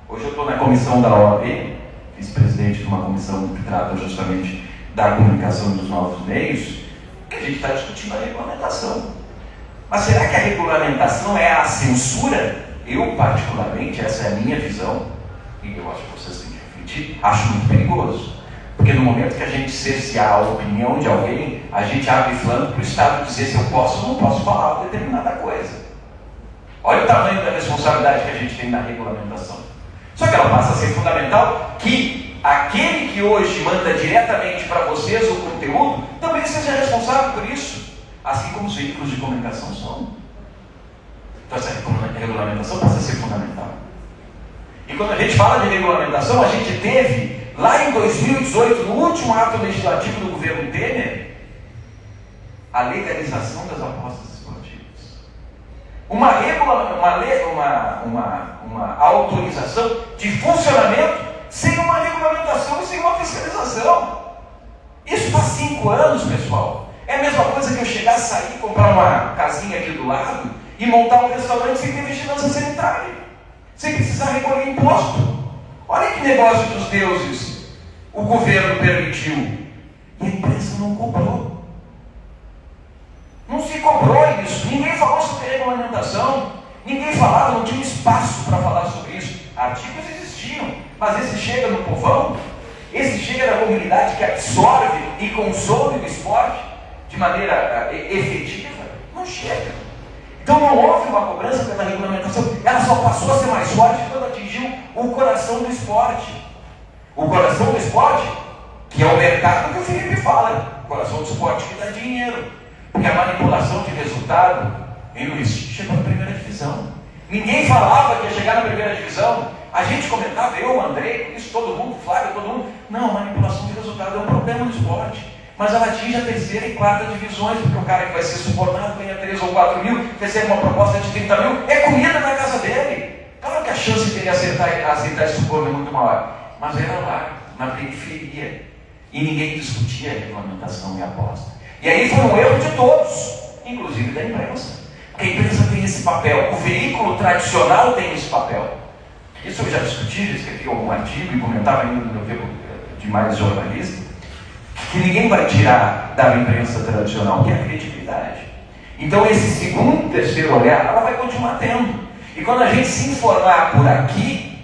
Hoje eu estou na comissão da OAB, vice-presidente de uma comissão que trata justamente da comunicação dos novos meios, que a gente está discutindo a regulamentação. Mas será que a regulamentação é a censura? Eu, particularmente, essa é a minha visão, e eu acho que vocês têm que refletir, acho muito perigoso. Porque no momento que a gente cercear a opinião de alguém, a gente abre flanco para o Estado dizer se eu posso ou não posso falar determinada coisa. Olha o tamanho da responsabilidade que a gente tem na regulamentação. Só que ela passa a ser fundamental que aquele que hoje manda diretamente para vocês o conteúdo também seja responsável por isso, assim como os veículos de comunicação são. Então essa regulamentação passa a ser fundamental. E quando a gente fala de regulamentação, a gente teve, lá em 2018, no último ato legislativo do governo Temer, a legalização das apostas esportivas. uma autorização de funcionamento sem uma regulamentação e sem uma fiscalização. Isso faz 5 anos, pessoal. É a mesma coisa que eu chegar, sair, comprar uma casinha aqui do lado e montar um restaurante sem ter vigilância sanitária, sem precisar recolher imposto. Olha que negócio dos deuses o governo permitiu. E a imprensa não cobrou. Não se cobrou isso. Ninguém falou sobre regulamentação. Ninguém falava, não tinha espaço para falar sobre isso. Artigos existiam, mas esse chega no povão, esse chega na comunidade que absorve e consome o esporte de maneira efetiva. Não chega. Então não houve uma cobrança pela regulamentação. Ela só passou a ser mais forte quando atingiu o coração do esporte. O coração do esporte, que é o mercado que o Felipe fala, o coração do esporte que dá dinheiro. Porque a manipulação de resultado, hein, Luiz, chegou na primeira divisão. Ninguém falava que ia chegar na primeira divisão. A gente comentava, eu, André, isso, todo mundo, Flávio, todo mundo. Não, a manipulação de resultado é um problema no esporte. Mas ela atinge a 3ª e 4ª divisões, porque o cara que vai ser subornado ganha 3 ou 4 mil, recebe uma proposta de 30 mil, é comida na casa dele. Claro que a chance dele aceitar esse suborno é muito maior. Mas era lá, na periferia. E ninguém discutia a regulamentação e a aposta. E aí foi um erro de todos, inclusive da imprensa. Porque a imprensa tem esse papel, o veículo tradicional tem esse papel. Isso eu já discuti, já escrevi algum artigo e comentava ainda no meu tempo de mais jornalista, que ninguém vai tirar da imprensa tradicional, que é a credibilidade. Então esse segundo, terceiro olhar, ela vai continuar tendo. E quando a gente se informar por aqui,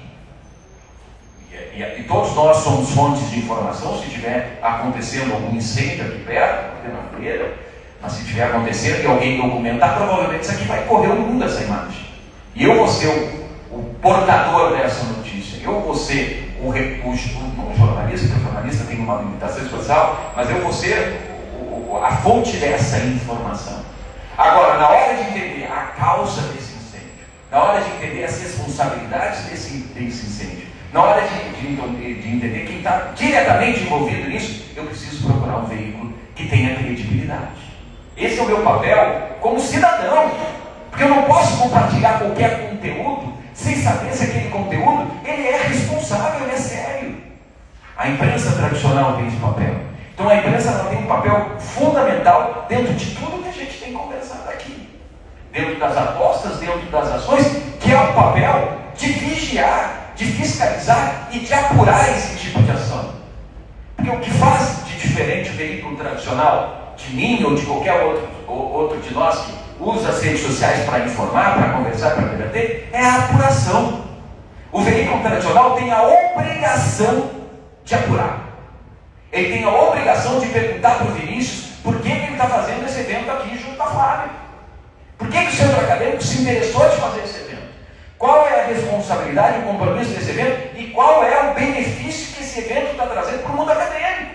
e todos nós somos fontes de informação, se estiver acontecendo algum incêndio aqui perto, na feira, mas se estiver acontecendo e alguém documentar, provavelmente isso aqui vai correr o mundo, essa imagem. E eu vou ser o portador dessa notícia. Eu vou ser não jornalista, porque o jornalista tem uma limitação especial, mas eu vou ser a fonte dessa informação. Agora, na hora de entender a causa desse incêndio, na hora de entender as responsabilidades desse incêndio, na hora de entender quem está diretamente envolvido nisso, eu preciso procurar um veículo que tenha credibilidade. Esse é o meu papel como cidadão, porque eu não posso compartilhar qualquer conteúdo sem saber se aquele conteúdo ele é responsável, ele é sério. A imprensa tradicional tem esse papel. Então a imprensa ela tem um papel fundamental dentro de tudo que a gente tem conversado aqui. Dentro das apostas, dentro das ações, que é o papel de vigiar, de fiscalizar e de apurar esse tipo de ação. Porque o que faz de diferente o veículo tradicional, de mim ou de qualquer outro de nós que usa as redes sociais para informar, para conversar, para debater, é a apuração. O veículo tradicional tem a obrigação de apurar. Ele tem a obrigação de perguntar para o Vinícius por que ele está fazendo esse evento aqui junto à Flávia. Por que o centro acadêmico se interessou de fazer esse evento? Qual é a responsabilidade e o compromisso desse evento? E qual é o benefício que esse evento está trazendo para o mundo acadêmico?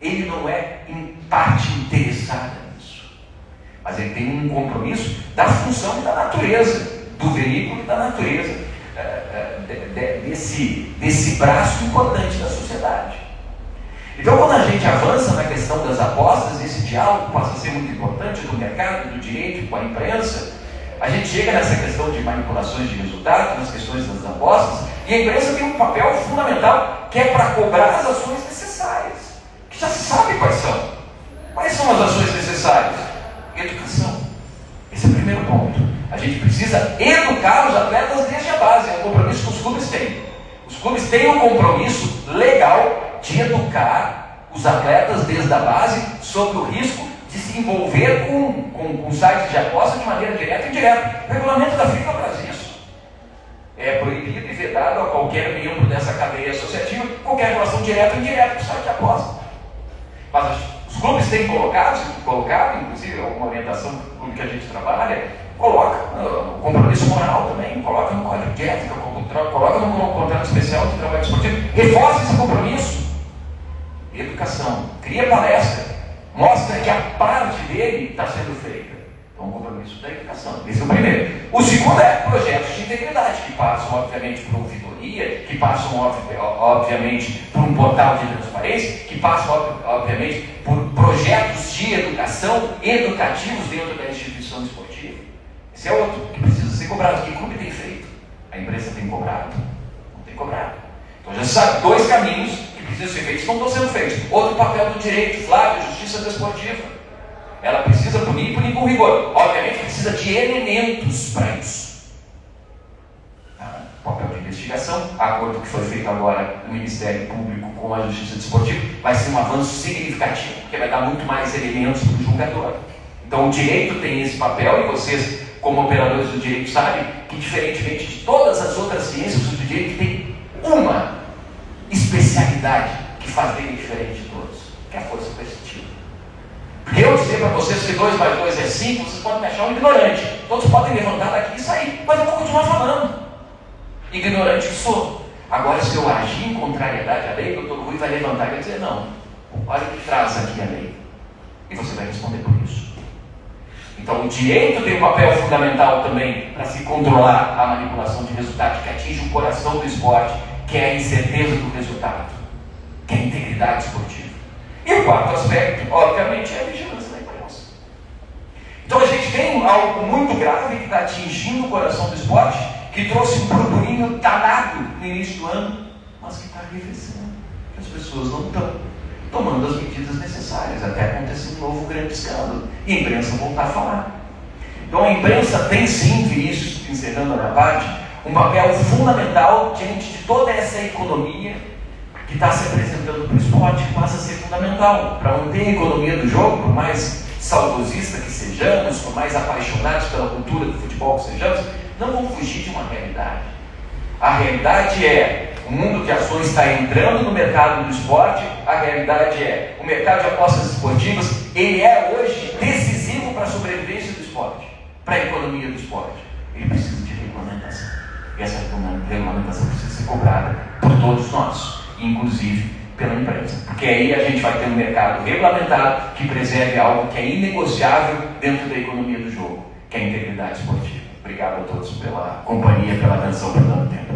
Ele não é em parte interessado nisso, mas ele tem um compromisso da função e da natureza, do veículo e da natureza, desse braço importante da sociedade. Então, quando a gente avança na questão das apostas, esse diálogo passa a ser muito importante do mercado, do direito com a imprensa. A gente chega nessa questão de manipulações de resultados, nas questões das apostas, e a imprensa tem um papel fundamental, que é para cobrar as ações necessárias, que já se sabe quais são. Quais são as ações necessárias? Educação. Esse é o primeiro ponto. A gente precisa educar os atletas desde a base, é um compromisso que os clubes têm. Os clubes têm um compromisso legal de educar os atletas desde a base sobre o risco de se envolver com sites de aposta de maneira direta e indireta. O regulamento da FIFA traz isso. É proibido e vedado a qualquer membro dessa cadeia associativa qualquer relação direta ou indireta com o site de aposta. Mas os clubes têm colocado, inclusive alguma orientação do clube que a gente trabalha, coloca o compromisso moral também, coloca no código de ética, coloca no contrato especial de trabalho esportivo, reforça esse compromisso. Educação, cria palestra, mostra que a parte dele está sendo feita. Então, o compromisso da educação. Esse é o primeiro. O segundo é projetos de integridade, que passam, obviamente, por ouvidoria, que passam, obviamente, por um portal de transparência, que passam, obviamente, por projetos de educação educativos dentro da instituição Esse é outro que precisa ser cobrado. Que clube tem feito? A imprensa tem cobrado? Não tem cobrado. Então já sabe, 2 caminhos que precisam ser feitos, não estão sendo feitos. Outro papel do direito, Flávio, justiça desportiva. Ela precisa punir e punir com rigor. Obviamente precisa de elementos para isso. Papel de investigação, acordo que foi feito agora no Ministério Público com a Justiça Desportiva, vai ser um avanço significativo, porque vai dar muito mais elementos para o julgador. Então o direito tem esse papel, e vocês, como operadores do direito, sabem que, diferentemente de todas as outras ciências, o direito tem uma especialidade que faz dele diferente de todos, que é a força coercitiva. Porque eu dizer para vocês que 2 mais 2 é 5, vocês podem me achar um ignorante. Todos podem levantar daqui e sair, mas eu vou continuar falando. Ignorante que sou. Agora, se eu agir em contrariedade à lei, o doutor Rui vai levantar e vai dizer: não, olha o que traz aqui a lei. E você vai responder por isso. Então, o direito tem um papel fundamental também para se controlar a manipulação de resultados que atinge o coração do esporte, que é a incerteza do resultado, que é a integridade esportiva. E o 4º aspecto, obviamente, é a vigilância da imprensa. Então, a gente tem algo muito grave que está atingindo o coração do esporte, que trouxe um burburinho danado no início do ano, mas que está arrefecendo, que as pessoas não estão tomando as medidas necessárias até acontecer um novo grande escândalo e a imprensa voltar a falar. Então a imprensa tem sim, Vinícius, encerrando a minha parte, um papel fundamental diante de toda essa economia que está se apresentando para o esporte, que passa a ser fundamental para manter a economia do jogo, por mais saudosista que sejamos, por mais apaixonados pela cultura do futebol que sejamos. Não vamos fugir de uma realidade. A realidade é o mundo de ações está entrando no mercado do esporte. A realidade é o mercado de apostas esportivas. Ele é hoje decisivo para a sobrevivência do esporte, para a economia do esporte. Ele precisa de regulamentação. E essa regulamentação precisa ser cobrada por todos nós, inclusive pela imprensa. Porque aí a gente vai ter um mercado regulamentado que preserve algo que é inegociável dentro da economia do jogo, que é a integridade esportiva. Obrigado a todos pela companhia, pela atenção, por tanto tempo.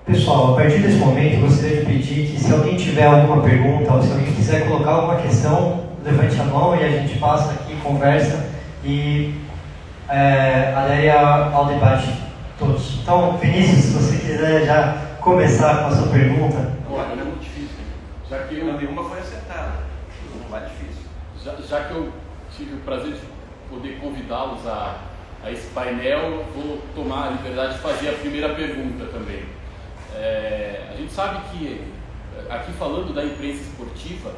Pessoal, a partir desse momento, eu gostaria de pedir que, se alguém tiver alguma pergunta, ou se alguém quiser colocar alguma questão, levante a mão e a gente passa aqui, conversa e adere ao debate todos. Então, Vinícius, se você quiser já começar com a sua pergunta. Olha, não é muito difícil. Já que nenhuma foi acertada. Não é difícil. Já que eu tive o prazer de poder convidá-los a esse painel, vou tomar a liberdade de fazer a primeira pergunta também. A gente sabe que, aqui falando da imprensa esportiva,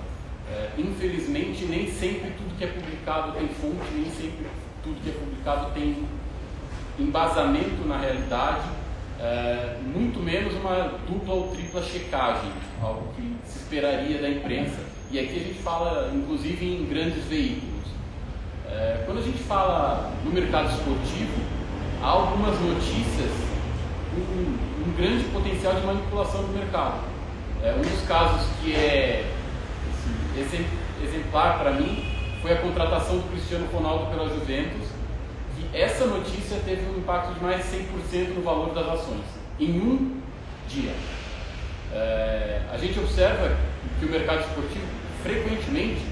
infelizmente nem sempre tudo que é publicado tem fonte, nem sempre tudo que é publicado tem embasamento na realidade, muito menos uma dupla ou tripla checagem, algo que se esperaria da imprensa. E aqui a gente fala, inclusive, em grandes veículos. Quando a gente fala no mercado esportivo, há algumas notícias com um grande potencial de manipulação do mercado. Um dos casos que é exemplar para mim foi a contratação do Cristiano Ronaldo pela Juventus, que essa notícia teve um impacto de mais de 100% no valor das ações, em um dia. A gente observa que o mercado esportivo frequentemente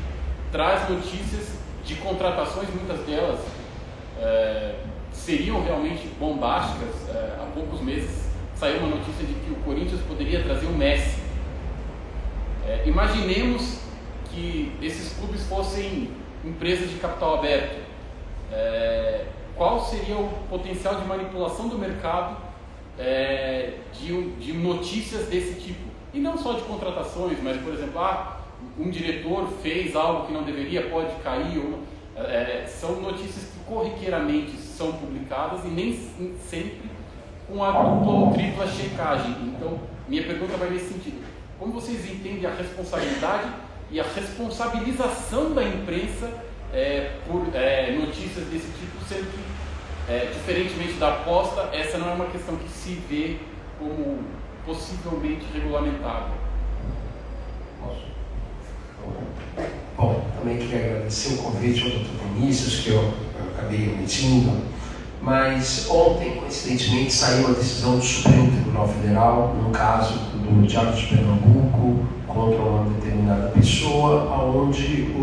traz notícias de contratações, muitas delas seriam realmente bombásticas. Há poucos meses saiu uma notícia de que o Corinthians poderia trazer o Messi. Imaginemos que esses clubes fossem empresas de capital aberto. Qual seria o potencial de manipulação do mercado de notícias desse tipo? E não só de contratações, mas, por exemplo, um diretor fez algo que não deveria, pode cair. São notícias que corriqueiramente são publicadas e nem sempre com a dupla ou tripla checagem. Então, minha pergunta vai nesse sentido. Como vocês entendem a responsabilidade e a responsabilização da imprensa por notícias desse tipo, sendo que, diferentemente da aposta, essa não é uma questão que se vê como possivelmente regulamentável? Bom, também queria agradecer o convite ao Dr. Vinícius, que eu acabei omitindo, mas ontem, coincidentemente, saiu a decisão do Supremo Tribunal Federal, no caso do Diário de Pernambuco, contra uma determinada pessoa, onde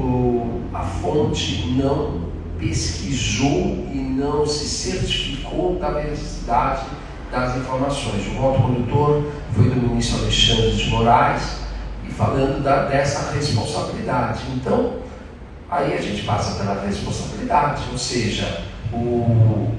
a fonte não pesquisou e não se certificou da veracidade das informações. O voto condutor foi do ministro Alexandre de Moraes, e falando dessa responsabilidade. Então, aí a gente passa pela responsabilidade, ou seja, o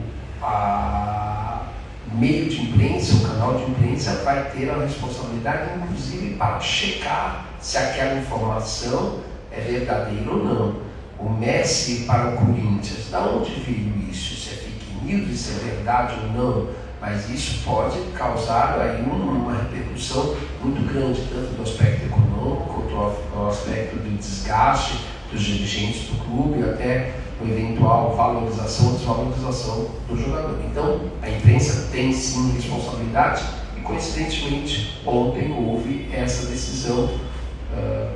meio de imprensa, o canal de imprensa vai ter a responsabilidade, inclusive, para checar se aquela informação é verdadeira ou não. O Messi para o Corinthians, da onde veio isso? Se é fake news, se é verdade ou não? Mas isso pode causar aí uma repercussão muito grande, tanto do aspecto econômico, quanto do aspecto do desgaste dos dirigentes do clube, até uma eventual valorização ou desvalorização do jogador. Então, a imprensa tem sim responsabilidade, e coincidentemente ontem houve essa decisão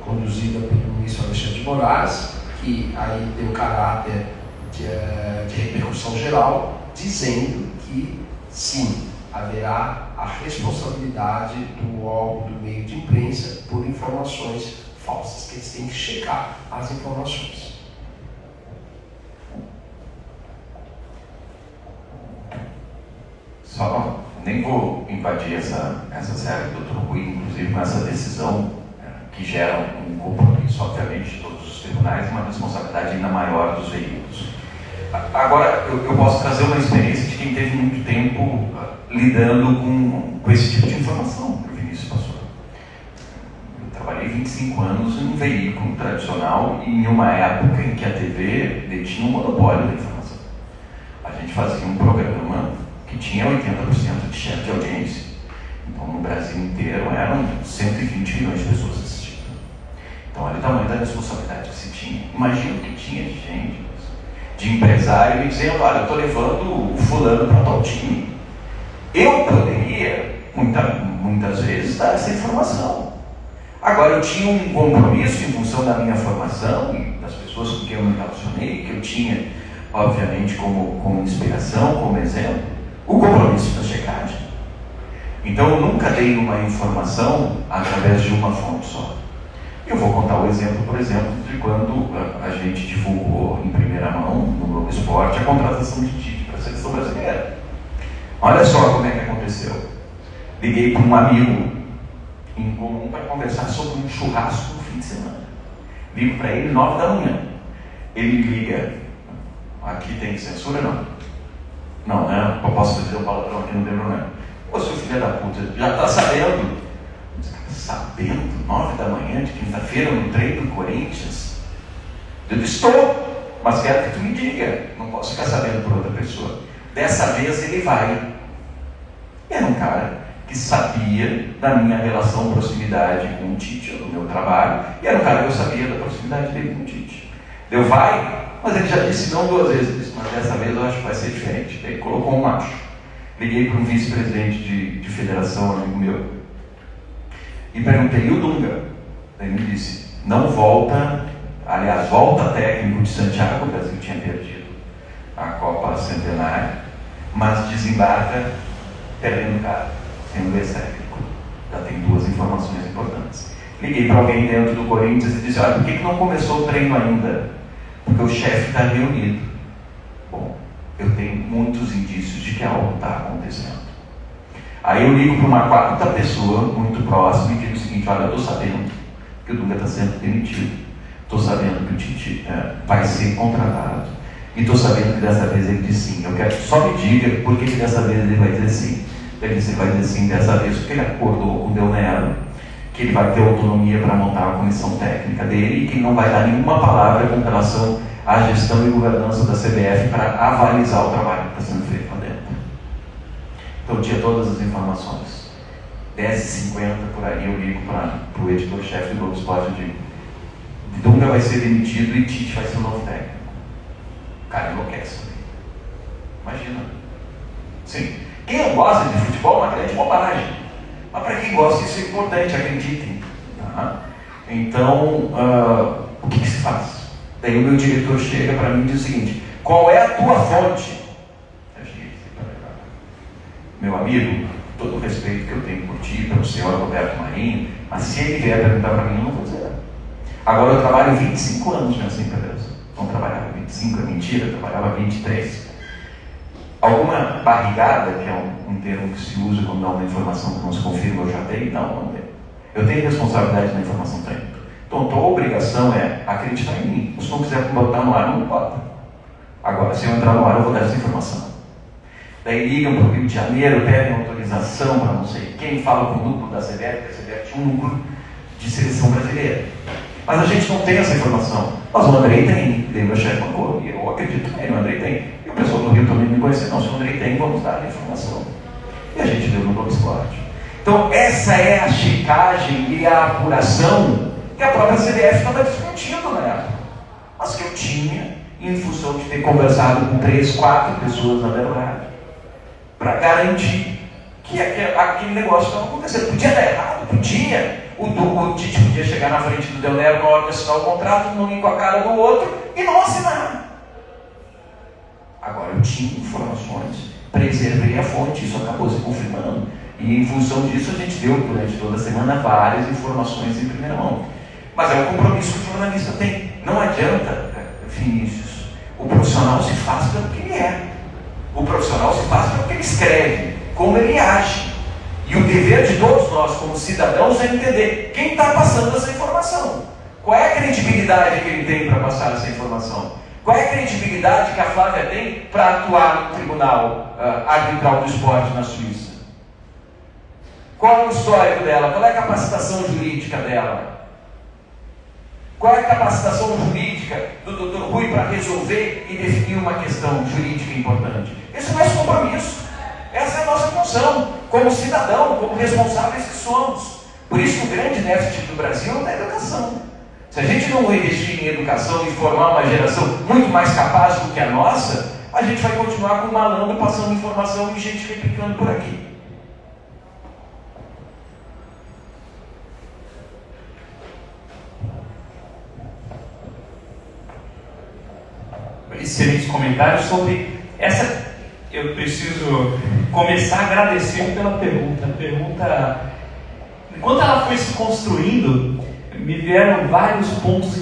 conduzida pelo ministro Alexandre de Moraes, que aí deu caráter de repercussão geral, dizendo que sim, haverá a responsabilidade do órgão do meio de imprensa por informações falsas, que eles têm que checar as informações. Só nem vou invadir essa série do Dr. Rui, inclusive com essa decisão que gera um compromisso, obviamente, de todos os tribunais, uma responsabilidade ainda maior dos veículos. Agora, eu posso trazer uma experiência de quem teve muito tempo lidando com esse tipo de informação que o Vinícius passou. Eu trabalhei 25 anos em um veículo tradicional e em uma época em que a TV detinha um monopólio da informação. A gente fazia um programa que tinha 80% de share de audiência. Então, no Brasil inteiro, eram 120 milhões de pessoas assistindo. Então, olha o tamanho da responsabilidade que se tinha. Imagina o que tinha de gente, de empresário, dizendo, olha, eu estou levando o fulano para tal time. Eu poderia, muitas vezes, dar essa informação. Agora, eu tinha um compromisso em função da minha formação e das pessoas com quem eu me relacionei, que eu tinha, obviamente, como inspiração, como exemplo, o compromisso da checagem. Então, eu nunca dei uma informação através de uma fonte só. Eu vou contar o exemplo, por exemplo, de quando a gente divulgou em primeira mão, no Globo Esporte, a contratação de Tite para a seleção brasileira. Olha só como é que aconteceu. Liguei para um amigo em comum para conversar sobre um churrasco no fim de semana. Ligo para ele 9 da manhã. Ele me liga, aqui tem censura? Não, né? Eu posso dizer o palavrão aqui, não tem problema. Ô, seu filho da puta, já está sabendo? Sabendo? 9 da manhã de quinta-feira no treino do Corinthians? Eu disse, estou, mas quero que tu me diga. Não posso ficar sabendo por outra pessoa. Dessa vez ele vai. Era um cara que sabia da minha relação, proximidade com o Tite, do meu trabalho, e era um cara que eu sabia da proximidade dele com o Tite. Deu vai, mas ele já disse não 2 vezes. Disse, mas dessa vez eu acho que vai ser diferente. Daí colocou um macho. Liguei para um vice-presidente de federação, amigo meu, e perguntei, e o Dunga? Daí ele me disse, não volta, aliás, volta técnico de Santiago, o Brasil tinha perdido a Copa Centenária, mas desembarca perdendo cara, sendo ex-técnico. Já tem 2 informações importantes. Liguei para alguém dentro do Corinthians e disse, olha, por que não começou o treino ainda? Porque o chefe está reunido. Bom, eu tenho muitos indícios de que algo está acontecendo. Aí eu ligo para uma 4ª pessoa muito próxima e digo o seguinte, olha, eu estou sabendo que o Dunga está sendo demitido. Estou sabendo que o Tite vai ser contratado. E estou sabendo que dessa vez ele diz sim. Eu quero que só me diga por que dessa vez ele vai dizer sim. Ele vai dizer sim dessa vez porque ele acordou com o Del Nero, que ele vai ter autonomia para montar a comissão técnica dele e que ele não vai dar nenhuma palavra com relação à gestão e governança da CBF para avalizar o trabalho que está sendo feito lá dentro. Então eu tinha todas as informações. 10h50 por aí eu ligo para o editor-chefe do Globo Esporte e digo, Dunga vai ser demitido e Tite vai ser o novo técnico. O cara enlouquece. Imagina. Sim. Quem não gosta de futebol é uma grande bobagem. Mas para quem gosta isso é importante, acreditem. Tá? Então, o que se faz? Daí o meu diretor chega para mim e diz o seguinte, qual é a tua fonte? Eu meu amigo, todo o respeito que eu tenho por ti, pelo senhor Roberto Marinho, mas se ele vier perguntar para mim, eu não vou dizer. Agora eu trabalho 25 anos nessa empresa. Não trabalhava 25, é mentira, eu trabalhava 23. Alguma barrigada, que é um termo que se usa quando dá uma informação que não se confirma, eu já dei? Não dei. Eu tenho responsabilidade na informação que tenho. Então, tua obrigação é acreditar em mim. Se não quiser botar no ar, não bota. Agora, se eu entrar no ar, eu vou dar essa informação. Daí ligam para o Rio de Janeiro, pedem autorização para não sei quem, fala com o núcleo da CBF, porque a CBF tinha um núcleo de seleção brasileira. Mas a gente não tem essa informação. Mas o Andrei tem, lembra a chefe Mancor, e eu acredito que o Andrei tem. E o pessoal do Rio também me conhece. Não, se o Andrei tem, vamos dar a informação. E a gente deu no Globo Esporte. Então, essa é a checagem e a apuração que a própria CBF estava discutindo na época. Mas que eu tinha, em função de ter conversado com 3, 4 pessoas, na verdade, para garantir que aquele negócio estava acontecendo. Podia dar errado, podia. O Tite podia chegar na frente do Del Nero na hora de assinar o contrato, não ir com a cara do outro e não assinar. Agora, eu tinha informações, preservei a fonte, isso acabou se confirmando. E em função disso, a gente deu durante toda a semana várias informações em primeira mão. Mas é um compromisso que o jornalista tem. Não adianta, Vinícius, o profissional se faz pelo que ele é. O profissional se faz pelo que ele escreve, como ele age. E o dever de todos nós, como cidadãos, é entender quem está passando essa informação. Qual é a credibilidade que ele tem para passar essa informação? Qual é a credibilidade que a Flávia tem para atuar no Tribunal Arbitral do Esporte na Suíça? Qual é o histórico dela? Qual é a capacitação jurídica dela? Qual é a capacitação jurídica do Dr. Rui para resolver e definir uma questão jurídica importante? Esse é o nosso compromisso. Essa é a nossa função, como cidadão, como responsáveis que somos. Por isso que o grande déficit do Brasil é da educação. Se a gente não investir em educação e formar uma geração muito mais capaz do que a nossa, a gente vai continuar com um malandro passando informação e gente replicando por aqui. Excelentes comentários sobre essa. Eu preciso começar agradecendo pela pergunta. A pergunta, enquanto ela foi se construindo, me vieram vários pontos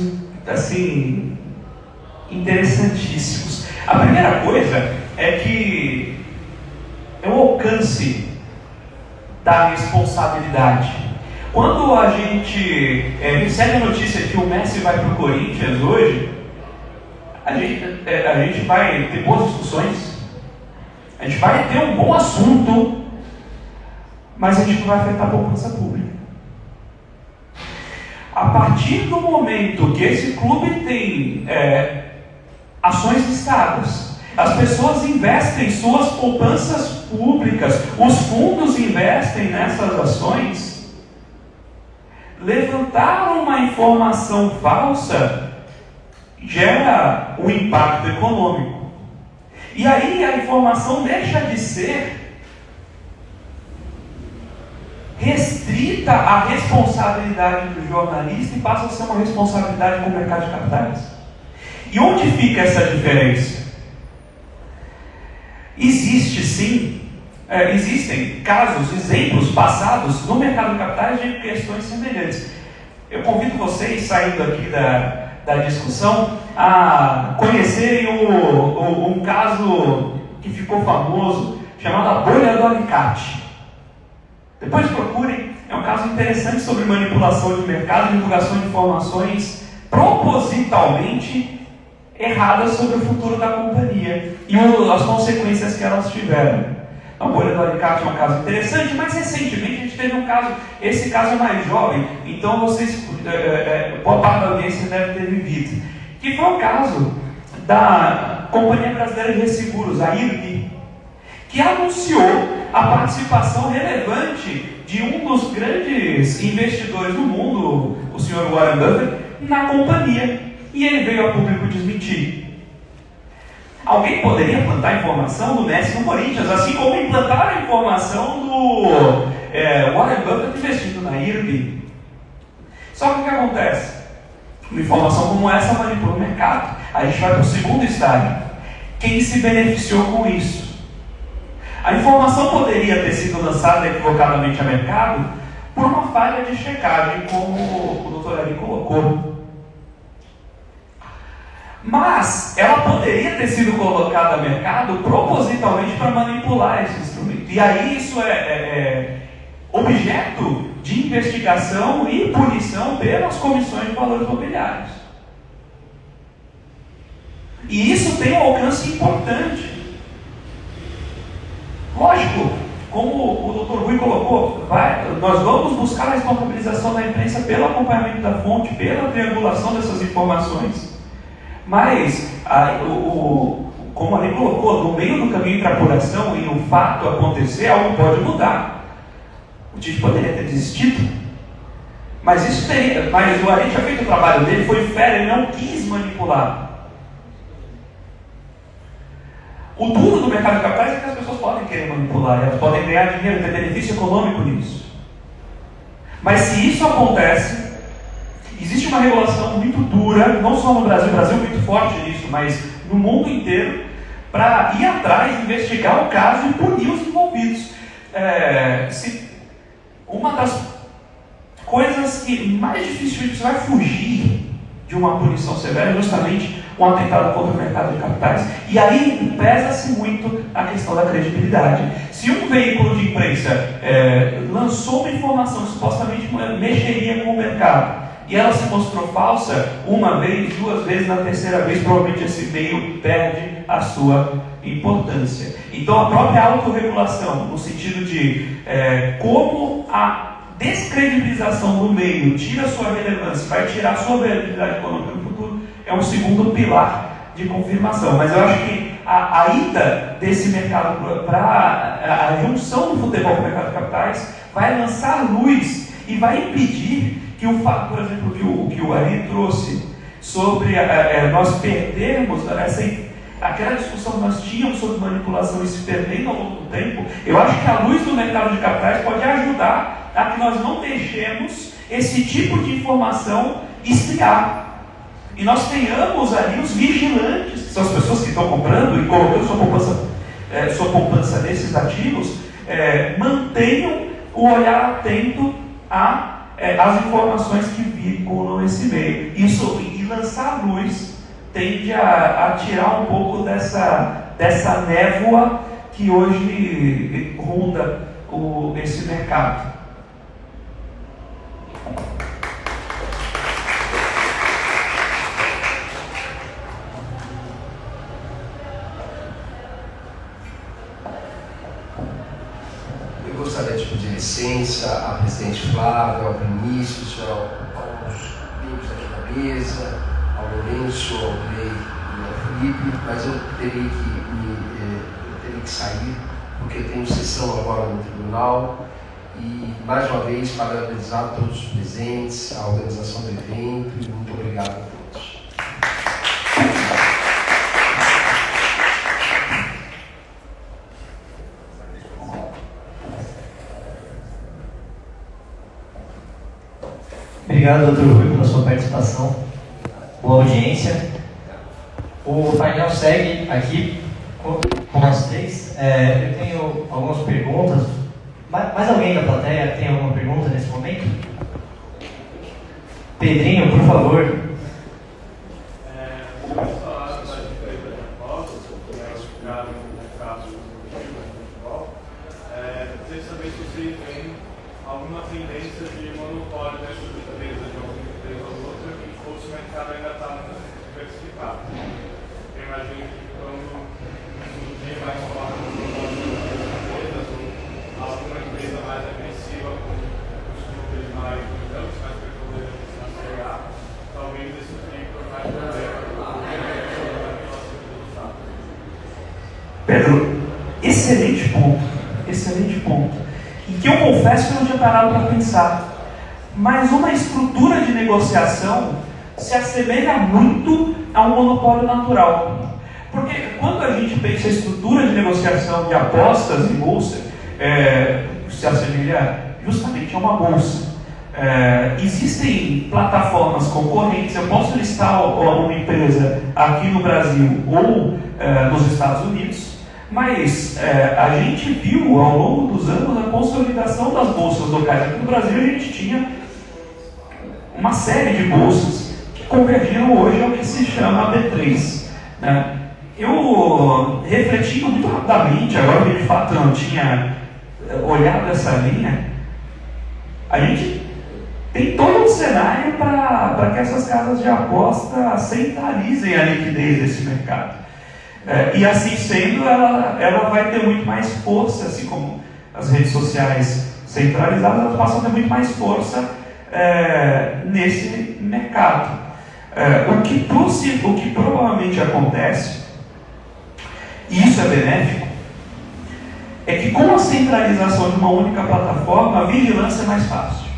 assim interessantíssimos. A primeira coisa é que é o alcance da responsabilidade. Quando a gente recebe a notícia que o Messi vai para o Corinthians hoje, a gente vai ter boas discussões, a gente vai ter um bom assunto, mas a gente não vai afetar a poupança pública. A partir do momento que esse clube tem ações listadas, as pessoas investem suas poupanças públicas, os fundos investem nessas ações, levantar uma informação falsa gera um impacto econômico. E aí a informação deixa de ser restrita à responsabilidade do jornalista e passa a ser uma responsabilidade com o mercado de capitais. E onde fica essa diferença? Existe sim, existem casos, exemplos passados no mercado de capitais de questões semelhantes. Eu convido vocês, saindo aqui da discussão, a conhecerem um caso que ficou famoso, chamado a bolha do alicate. Depois procurem, é um caso interessante sobre manipulação de mercado e divulgação de informações propositalmente erradas sobre o futuro da companhia e as consequências que elas tiveram. A bolha do alicate é um caso interessante, mas recentemente a gente teve um caso, esse caso é mais jovem, então vocês, boa parte da audiência deve ter vivido, que foi o caso da Companhia Brasileira de Resseguros, a IRB, que anunciou a participação relevante de um dos grandes investidores do mundo, o senhor Warren Buffett, na companhia, e ele veio a público desmentir. Alguém poderia plantar a informação do Messi no Corinthians, assim como implantaram a informação do Warren Buffett investindo na IRB. Só que o que acontece? Uma informação como essa manipula o mercado. A gente vai para o segundo estágio. Quem se beneficiou com isso? A informação poderia ter sido lançada equivocadamente a mercado por uma falha de checagem, como o Dr. Ari colocou. Mas ela poderia ter sido colocada a mercado propositalmente para manipular esse instrumento. E aí isso é objeto de investigação e punição pelas comissões de valores mobiliários. E isso tem um alcance importante. Lógico, como o Dr. Rui colocou, nós vamos buscar a responsabilização da imprensa pelo acompanhamento da fonte, pela triangulação dessas informações. Mas, como a lei colocou, no meio do caminho entre a apuração e o fato acontecer, algo pode mudar. O Tite poderia ter desistido, mas o Ari tinha feito o trabalho dele, foi fera, ele não quis manipular. O duro do mercado de capitais é que as pessoas podem querer manipular, elas podem ganhar dinheiro, ter benefício econômico nisso. Mas se isso acontece, existe uma regulação muito dura, não só no Brasil, o Brasil é muito forte nisso, mas no mundo inteiro, para ir atrás, investigar o caso e punir os envolvidos. Uma das coisas que mais dificilmente você vai fugir de uma punição severa é justamente um atentado contra o mercado de capitais. E aí pesa-se muito a questão da credibilidade. Se um veículo de imprensa lançou uma informação que supostamente mexeria com o mercado, e ela se mostrou falsa uma vez, duas vezes, na terceira vez, provavelmente esse meio perde a sua importância. Então a própria autorregulação, no sentido de como a descredibilização do meio tira sua relevância, vai tirar sua viabilidade econômica no futuro, é um segundo pilar de confirmação. Mas eu acho que a ida desse mercado para a junção do futebol com o mercado de capitais vai lançar luz e vai impedir que o fato, por exemplo, que o Ari trouxe sobre nós perdermos aquela discussão que nós tínhamos sobre manipulação e se perdendo ao longo do tempo. Eu acho que a luz do mercado de capitais pode ajudar a que nós não deixemos esse tipo de informação esfriar. E nós tenhamos ali os vigilantes, que são as pessoas que estão comprando e colocando sua poupança nesses ativos, mantenham o olhar atento às informações que vinculam esse meio. Isso, e lançar luz, tende a tirar um pouco dessa névoa que hoje ronda esse mercado. Eu gostaria de pedir licença à presidente Flávia, ao Vinícius, aos membros aqui da mesa, ao Lourenço, ao Rei e ao Felipe, mas eu teria que sair, porque tenho sessão agora no tribunal. E, mais uma vez, parabenizar todos os presentes, a organização do evento, e muito obrigado a todos. Obrigado, Dr. Rui, pela sua participação. Boa audiência. O painel segue aqui com nós três. Eu tenho algumas perguntas. Mais alguém da plateia tem alguma pergunta nesse momento? Pedrinho, por favor. Queria saber se vocês veem alguma tendência de monopólio dessa empresa de uma empresa ou outra, ou se o mercado ainda está muito diversificado. Eu imagino que quando surgir mais formas de empresas, ou alguma empresa mais agressiva, com custos mais importantes, mais petroleiros a chegar, talvez isso fique mais problema. Pedro, excelente ponto. Excelente ponto. E que eu confesso que eu não tinha parado para pensar. Mas uma estrutura de negociação se assemelha muito a um monopólio natural. Porque quando a gente pensa em estrutura de negociação de apostas em bolsa, se assemelha justamente a uma bolsa. Existem plataformas concorrentes. Eu posso listar uma empresa aqui no Brasil ou nos Estados Unidos, Mas a gente viu ao longo dos anos a consolidação das bolsas locais. Aqui no Brasil a gente tinha uma série de bolsas que convergiram hoje ao que se chama B3. Né? Eu, refletindo muito rapidamente, agora que de fato eu não tinha olhado essa linha, a gente tem todo um cenário para que essas casas de aposta centralizem a liquidez desse mercado. E assim sendo, ela vai ter muito mais força, assim como as redes sociais centralizadas, elas passam a ter muito mais força nesse mercado. O que provavelmente acontece, e isso é benéfico, é que com a centralização de uma única plataforma, a vigilância é mais fácil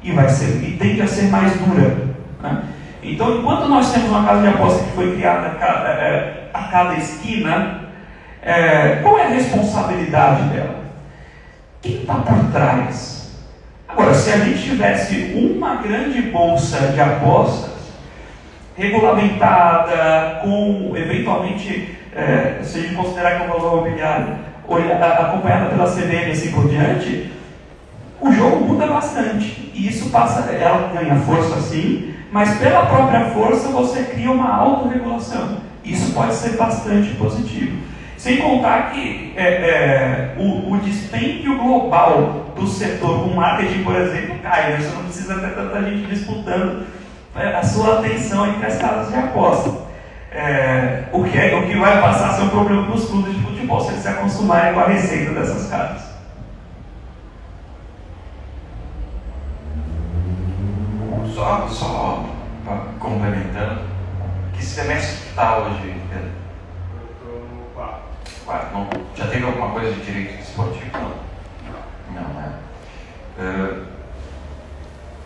e tende a ser mais dura. Né? Então, enquanto nós temos uma casa de aposta que foi criada a cada esquina, qual é a responsabilidade dela? Quem está por trás? Agora, se a gente tivesse uma grande bolsa de apostas regulamentada, com eventualmente, se a gente considerar que é um valor imobiliário, acompanhada pela CVM e assim por diante, o jogo muda bastante. E isso ela ganha força sim, mas pela própria força você cria uma autorregulação. Isso pode ser bastante positivo. Sem contar que o dispêndio global do setor com marketing, por exemplo, cai. Né? Você não precisa ter tanta gente disputando a sua atenção entre as casas de aposta. O que vai passar a ser um problema para os clubes de futebol se eles se acostumarem com a receita dessas casas. Só complementando, que semestre que está hoje, Pedro? Eu estou no 4. 4. Não, já teve alguma coisa de direito desportivo? Não. Não, né?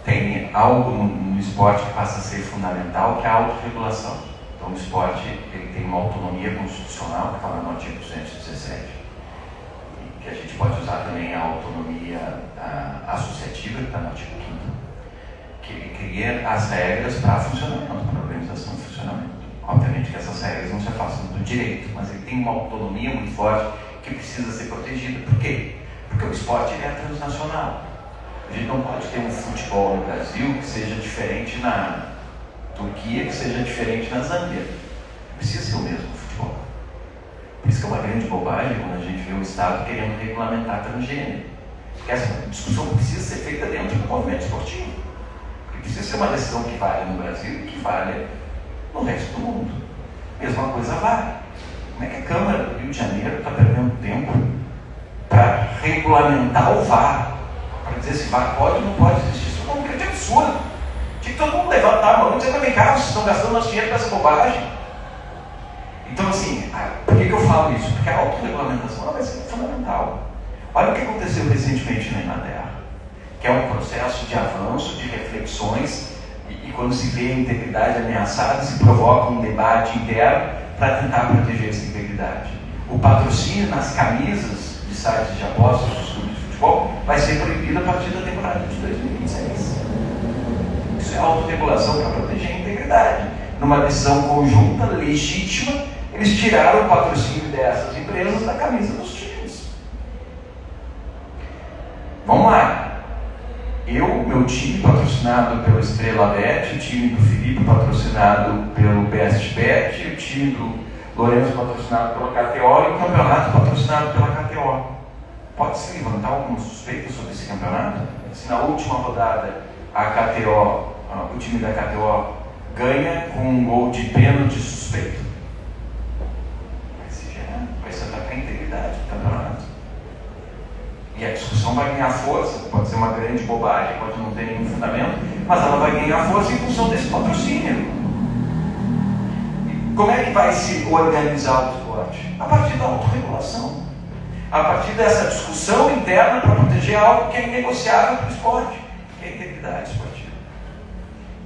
Tem algo no esporte que passa a ser fundamental, que é a autorregulação. Então, o esporte ele tem uma autonomia constitucional, que está no artigo 217, que a gente pode usar também a autonomia associativa, que está no artigo 5º, que ele cria as regras para funcionamento, para a organização do funcionamento. Obviamente que essas regras não se afastam do direito, mas ele tem uma autonomia muito forte que precisa ser protegida. Por quê? Porque o esporte ele é transnacional. A gente não pode ter um futebol no Brasil que seja diferente na Turquia, que seja diferente na Zâmbia. Precisa ser o mesmo futebol. Por isso que é uma grande bobagem quando a gente vê o Estado querendo regulamentar transgênero. Porque essa discussão precisa ser feita dentro do movimento esportivo. Porque precisa ser uma decisão que vale no Brasil e que vale no resto do mundo. Mesma coisa vale. Como é que a Câmara do Rio de Janeiro está perdendo tempo para regulamentar o VAR? Para dizer se VAR pode ou não pode existir? Isso é um grande absurdo. Tinha que todo mundo levantar a mão e dizer: vem cá, vocês estão gastando nosso dinheiro com essa bobagem. Então, assim, por que eu falo isso? Porque a autorregulamentação ela vai ser fundamental. Olha o que aconteceu recentemente na Inglaterra, que é um processo de avanço, de reflexões, e quando se vê a integridade ameaçada, se provoca um debate interno para tentar proteger essa integridade. O patrocínio nas camisas de sites de apostas dos clubes de futebol vai ser proibido a partir da temporada de 2026. Isso é autorregulação para proteger a integridade. Numa decisão conjunta, legítima, eles tiraram o patrocínio dessas empresas da camisa dos times. Vamos lá. Meu time patrocinado pelo Estrela Bet, o time do Felipe patrocinado pelo BestBet, o time do Lourenço patrocinado pela KTO e o campeonato patrocinado pela KTO. Pode-se levantar alguma suspeita sobre esse campeonato? Se na última rodada a KTO, o time da KTO ganha com um gol de pênalti suspeito, vai ser atacar a integridade do campeonato. E a discussão vai ganhar força, pode ser uma grande bobagem, pode não ter nenhum fundamento, mas ela vai ganhar força em função desse patrocínio. E como é que vai se organizar o esporte? A partir da autorregulação. A partir dessa discussão interna para proteger algo que é inegociável para o esporte, que é a integridade esportiva.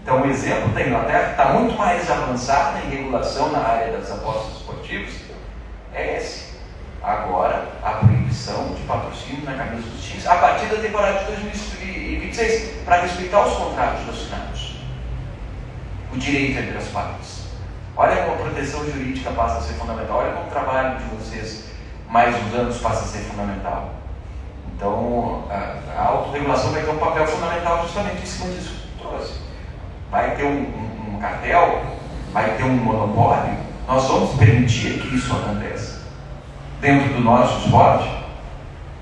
Então, o exemplo da Inglaterra, que está muito mais avançada em regulação na área das apostas esportivas, é esse. Agora, a proibição de patrocínio na camisa dos times, a partir da temporada de 2026, para respeitar os contratos assinados. O direito entre as partes. Olha como a proteção jurídica passa a ser fundamental. Olha como o trabalho de vocês mais os anos passa a ser fundamental. Então, a autorregulação vai ter um papel fundamental justamente em cima disso que trouxe. Vai ter um cartel, vai ter um monopólio, nós vamos permitir que isso aconteça. Dentro do nosso esporte,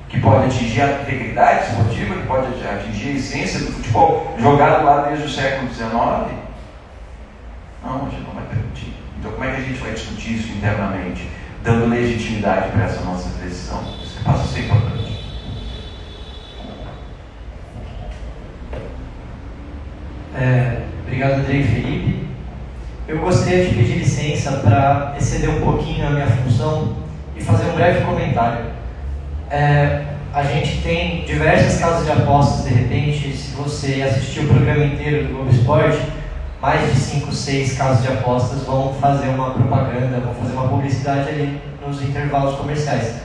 que pode atingir a integridade esportiva, que pode atingir a essência do futebol, jogado lá desde o século XIX, não, a gente não vai permitir. Então, como é que a gente vai discutir isso internamente, dando legitimidade para essa nossa decisão? Isso passa a ser importante. Obrigado, André e Felipe. Eu gostaria de pedir licença para exceder um pouquinho a minha função e fazer um breve comentário. A gente tem diversas casas de apostas, de repente, se você assistir o programa inteiro do Globo Esporte, mais de 5, 6 casas de apostas vão fazer uma propaganda, vão fazer uma publicidade ali nos intervalos comerciais.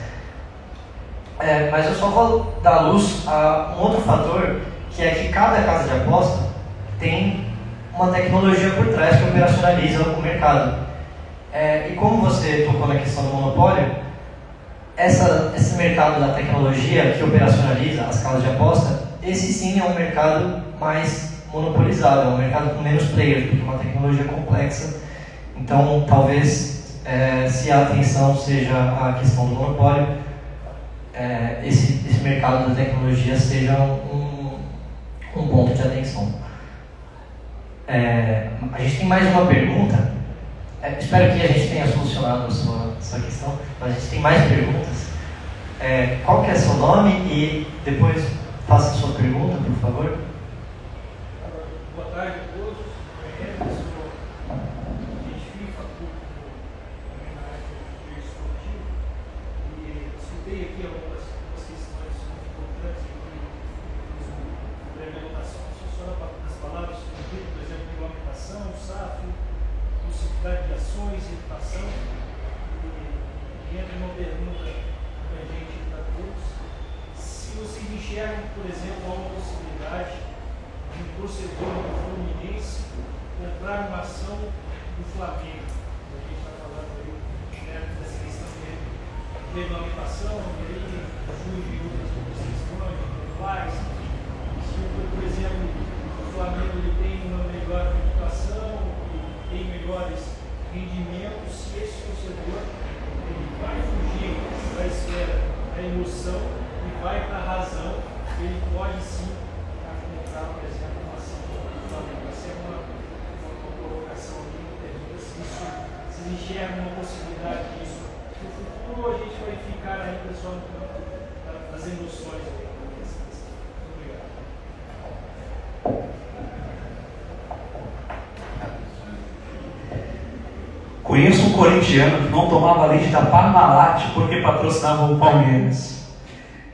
Mas eu só vou dar luz a um outro fator, que é que cada casa de aposta tem uma tecnologia por trás que operacionaliza o mercado. E como você tocou na questão do monopólio, esse mercado da tecnologia que operacionaliza as casas de aposta, esse sim é um mercado mais monopolizado, é um mercado com menos players, porque é uma tecnologia complexa. Então, talvez, se a atenção seja a questão do monopólio, esse mercado da tecnologia seja um ponto de atenção. A gente tem mais uma pergunta. Espero que a gente tenha solucionado a sua questão, mas a gente tem mais perguntas. Qual que é seu nome e depois faça a sua pergunta, por favor. Boa tarde a todos. Eu sou de FIFA, na área de esportivo, e escutei aqui algumas questões importantes do prêmio de anotação. Só nas palavras, por exemplo, regulamentação, SAF, possibilidade de ações, educação, e entra uma pergunta para a gente para todos. Se vocês enxergam, por exemplo, uma possibilidade de um torcedor do Fluminense comprar uma ação do Flamengo. A gente está falando aí dessa questão de regulamentação, e aí surgem outras questões, iguais. Se, por exemplo, o Flamengo ele tem uma melhor reputação e tem melhores rendimentos, se esse torcedor ele vai fugir da esfera da emoção e vai para a razão, ele pode sim comprar, por exemplo, uma ação do Flamengo. Essa é uma colocação aqui que pergunta se vocês enxergam uma possibilidade disso. No futuro a gente vai ficar ainda só no campo das emoções. Obrigado. Conheço um corintiano que não tomava leite da Parmalat porque patrocinava o Palmeiras.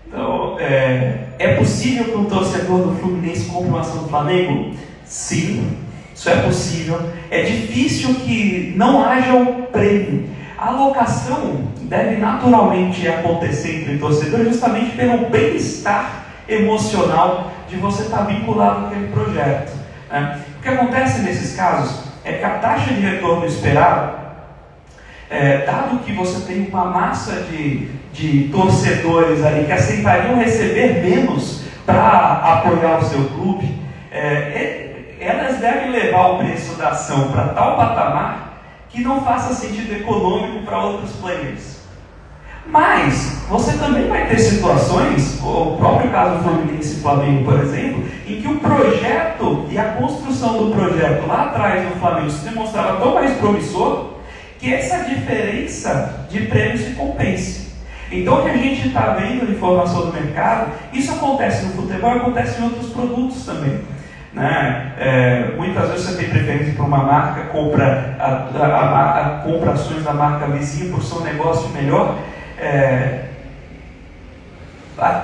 Então, é possível que um torcedor do Fluminense compre uma ação do Flamengo? Sim, isso é possível. É difícil que não haja um prêmio. A alocação deve naturalmente acontecer entre torcedores justamente pelo bem-estar emocional de você estar vinculado àquele projeto. O que acontece nesses casos é que a taxa de retorno esperada, dado que você tem uma massa de torcedores ali que aceitariam receber menos para apoiar o seu clube, elas devem levar o preço da ação para tal patamar que não faça sentido econômico para outros players. Mas você também vai ter situações, o próprio caso do Fluminense e Flamengo, por exemplo, em que o projeto e a construção do projeto lá atrás do Flamengo se demonstrava tão mais promissor que essa diferença de prêmio se compense. Então o que a gente está vendo de informação do mercado, isso acontece no futebol, acontece em outros produtos também. Muitas vezes você tem preferência por uma marca, compra ações da marca vizinha por ser um negócio melhor.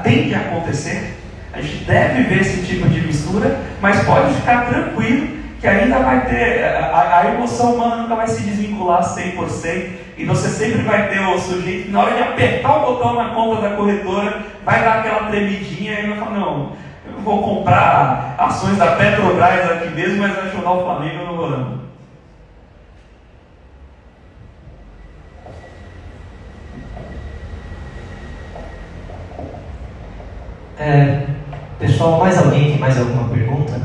Tende a acontecer, a gente deve ver esse tipo de mistura, mas pode ficar tranquilo que ainda vai ter, a emoção humana nunca vai se desvincular 100%, e você sempre vai ter o sujeito que na hora de apertar o botão na conta da corretora, vai dar aquela tremidinha e vai falar, não, eu vou comprar ações da Petrobras aqui mesmo, mas vai jogar o Flamengo, eu não vou não. Pessoal, mais alguém tem mais alguma pergunta?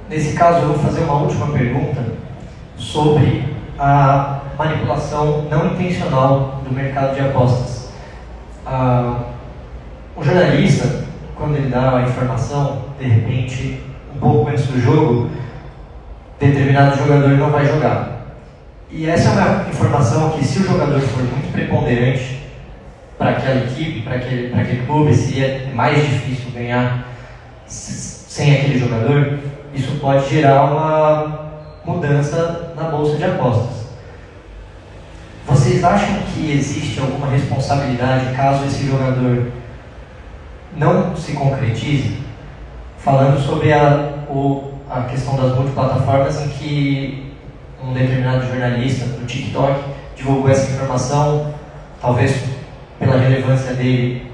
Nesse caso, eu vou fazer uma última pergunta sobre a manipulação não intencional do mercado de apostas. O jornalista, quando ele dá a informação, de repente, um pouco antes do jogo, determinado jogador não vai jogar. E essa é uma informação que, se o jogador for muito preponderante para aquela equipe, para aquele clube, se é mais difícil ganhar sem aquele jogador, isso pode gerar uma mudança na bolsa de apostas. Vocês acham que existe alguma responsabilidade caso esse jogador não se concretize? Falando sobre a questão das multiplataformas, em que um determinado jornalista do TikTok divulgou essa informação, talvez pela relevância dele,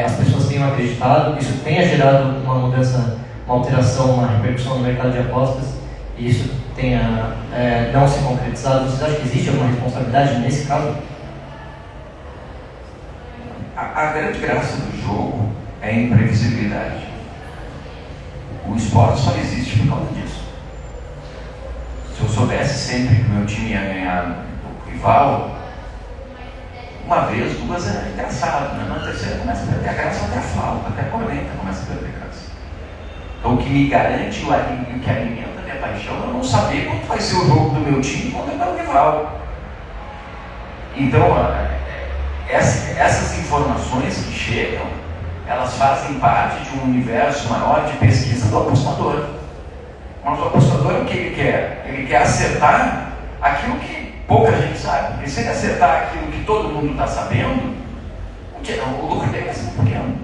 as pessoas tenham acreditado, isso tenha gerado uma mudança, uma alteração, uma repercussão no mercado de apostas, e isso tenha não se concretizado. Vocês acham que existe alguma responsabilidade nesse caso? A grande graça do jogo é a imprevisibilidade. O esporte só existe por causa disso. Se eu soubesse sempre que o meu time ia ganhar do rival, uma vez, duas é engraçado, né? Na terceira começa a perder a graça, até a flauta, até a corneta começa a perder a graça. Então, o que me garante o que alimenta a minha paixão é eu não saber quanto vai ser o jogo do meu time quando é o rival. Então, essas informações que chegam, elas fazem parte de um universo maior de pesquisa do apostador. Mas o apostador, o que ele quer? Ele quer acertar aquilo que pouca gente sabe. Porque se ele acertar aquilo que todo mundo está sabendo, o lucro dele vai ser pequeno.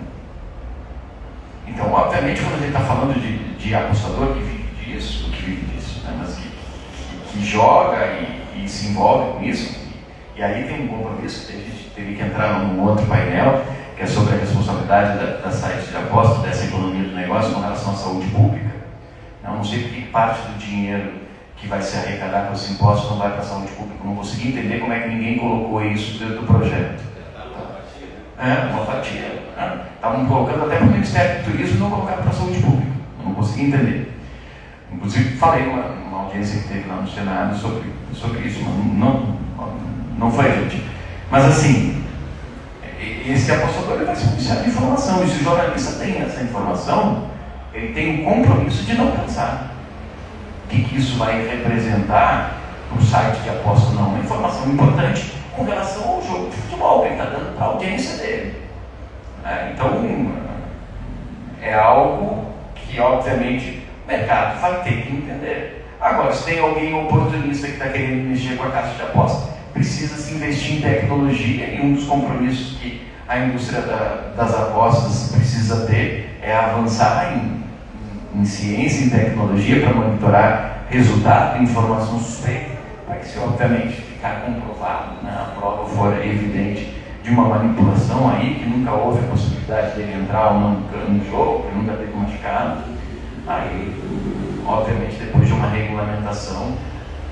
Então, obviamente, quando a gente está falando de apostador que vive disso, né, mas que joga e se envolve com isso, e aí tem um compromisso que a gente teve que entrar num outro painel, que é sobre a responsabilidade das sites de aposta, dessa economia do negócio com relação à saúde pública. Eu não sei porque parte do dinheiro que vai se arrecadar com os impostos não vai para a saúde pública. Eu não consegui entender como é que ninguém colocou isso dentro do projeto. Uma fatia. Estavam colocando até para o Ministério do Turismo e não colocaram para a saúde pública. Eu não consegui entender. Inclusive, falei numa audiência que teve lá no Senado sobre isso, mas não foi gente. Mas assim, esse apostador ele vai se beneficiar de informação, e se o jornalista tem essa informação, ele tem o compromisso de não pensar. O que isso vai representar para o site de aposta? Não, uma informação importante com relação ao jogo de futebol que ele está dando para a audiência dele. Então, é algo que, obviamente, o mercado vai ter que entender. Agora, se tem alguém oportunista que está querendo mexer com a caixa de aposta, precisa se investir em tecnologia, e um dos compromissos que a indústria das apostas precisa ter é avançar em ciência e tecnologia para monitorar resultado e informação suspeita, para que, se obviamente ficar comprovado, né, a prova for evidente de uma manipulação aí, que nunca houve a possibilidade dele entrar ou não no jogo, que nunca teve machucado, aí, obviamente, depois de uma regulamentação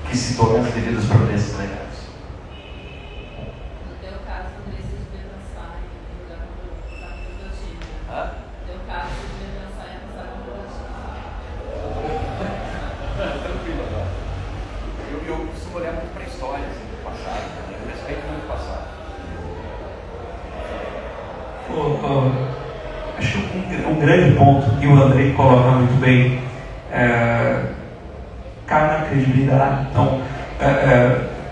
que se tome as devidas providências legais. Eu costumo olhar muito para a história, assim, do passado, eu respeito muito o passado. Acho que um grande ponto que o Andrei coloca muito bem cai na credibilidade. Então,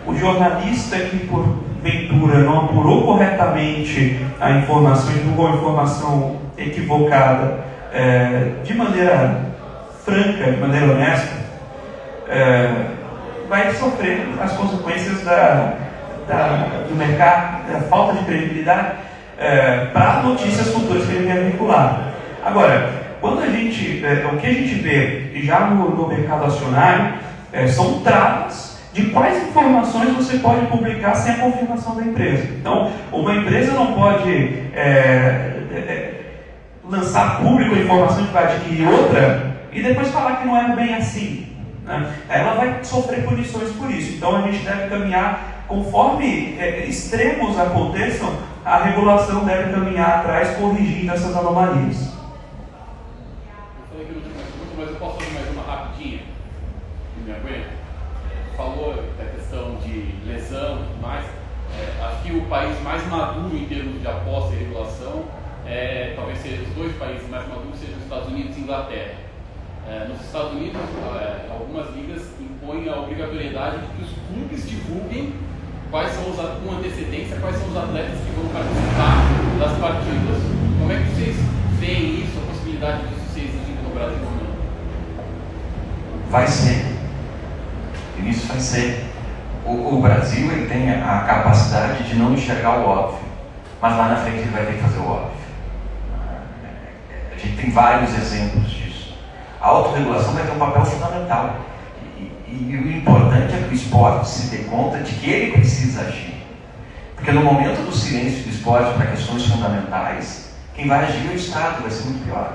o jornalista que porventura não apurou corretamente a informação, divulgou a informação equivocada de maneira franca, de maneira honesta, vai sofrer as consequências do mercado, da falta de credibilidade para notícias futuras que ele quer vincular. Agora, quando o que a gente vê já no mercado acionário são travas de quais informações você pode publicar sem a confirmação da empresa. Então, uma empresa não pode lançar público a informação de que vai adquirir outra e depois falar que não é bem assim. Ela vai sofrer punições por isso. Então a gente deve caminhar conforme extremos aconteçam, a regulação deve caminhar atrás, corrigindo essas anomalias. Eu falei que não tinha mais pergunta, mas eu posso fazer mais uma rapidinha? Não me aguento? Falou da questão de lesão e tudo mais. Acho que o país mais maduro em termos de aposta e regulação, talvez seja os dois países mais maduros sejam os Estados Unidos e Inglaterra. Nos Estados Unidos, algumas ligas impõem a obrigatoriedade de que os clubes divulguem com antecedência quais são os atletas que vão participar das partidas. Como é que vocês veem isso, a possibilidade disso ser exigido no Brasil ou não? Vai ser. Isso vai ser. O Brasil ele tem a capacidade de não enxergar o óbvio, mas lá na frente ele vai ter que fazer o óbvio. A gente tem vários exemplos disso. A autorregulação vai ter um papel fundamental. E o importante é que o esporte se dê conta de que ele precisa agir. Porque no momento do silêncio do esporte para questões fundamentais, quem vai agir é o Estado, vai ser muito pior.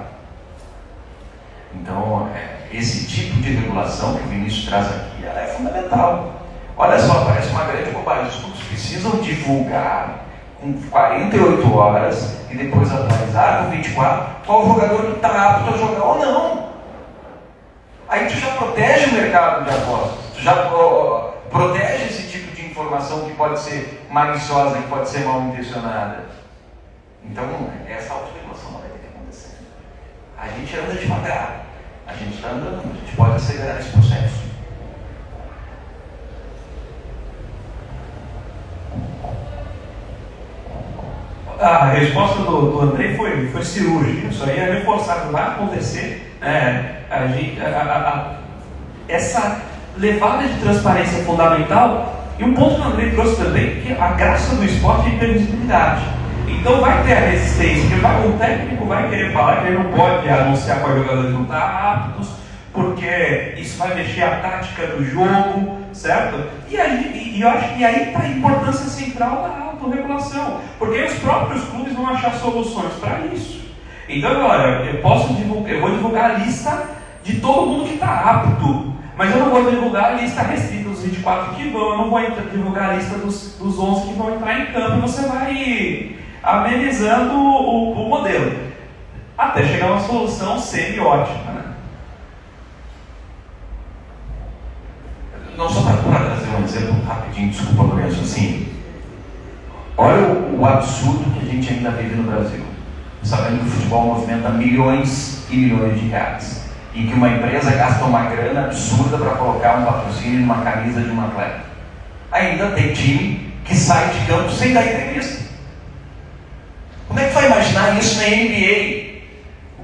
Então, esse tipo de regulação que o Vinícius traz aqui, ela é fundamental. Olha só, parece uma grande bobagem. Os clubes precisam divulgar com 48 horas e depois atualizar com 24 qual jogador que está apto a jogar ou não. Aí tu já protege o mercado de apostas, tu já protege esse tipo de informação que pode ser maliciosa, que pode ser mal intencionada. Então, essa autorregulação não vai ter que acontecer. A gente anda devagar, a gente está andando, a gente pode acelerar esse processo. A resposta do André foi cirúrgica. Isso aí é reforçado, vai acontecer. Essa levada de transparência é fundamental. E um ponto que o André trouxe também, que a graça do esporte é a imprevisibilidade. Então vai ter a resistência, porque o técnico vai querer falar que ele não pode anunciar quais jogadores não estão aptos, porque isso vai mexer a tática do jogo, certo? E aí está a importância central da autorregulação, porque aí os próprios clubes vão achar soluções para isso. Então agora, eu vou divulgar a lista de todo mundo que está apto, mas eu não vou divulgar a lista restrita dos 24 que vão, eu não vou divulgar a lista dos 11 que vão entrar em campo, e você vai amenizando o modelo, até chegar a uma solução semi-ótima, né? Não, só para trazer um exemplo rapidinho, desculpa, Lourenço, assim, olha o absurdo que a gente ainda vive no Brasil, sabendo que o futebol movimenta milhões e milhões de reais, em que uma empresa gasta uma grana absurda para colocar um patrocínio numa camisa de um atleta. Ainda tem time que sai de campo sem dar entrevista. Como é que vai imaginar isso na NBA?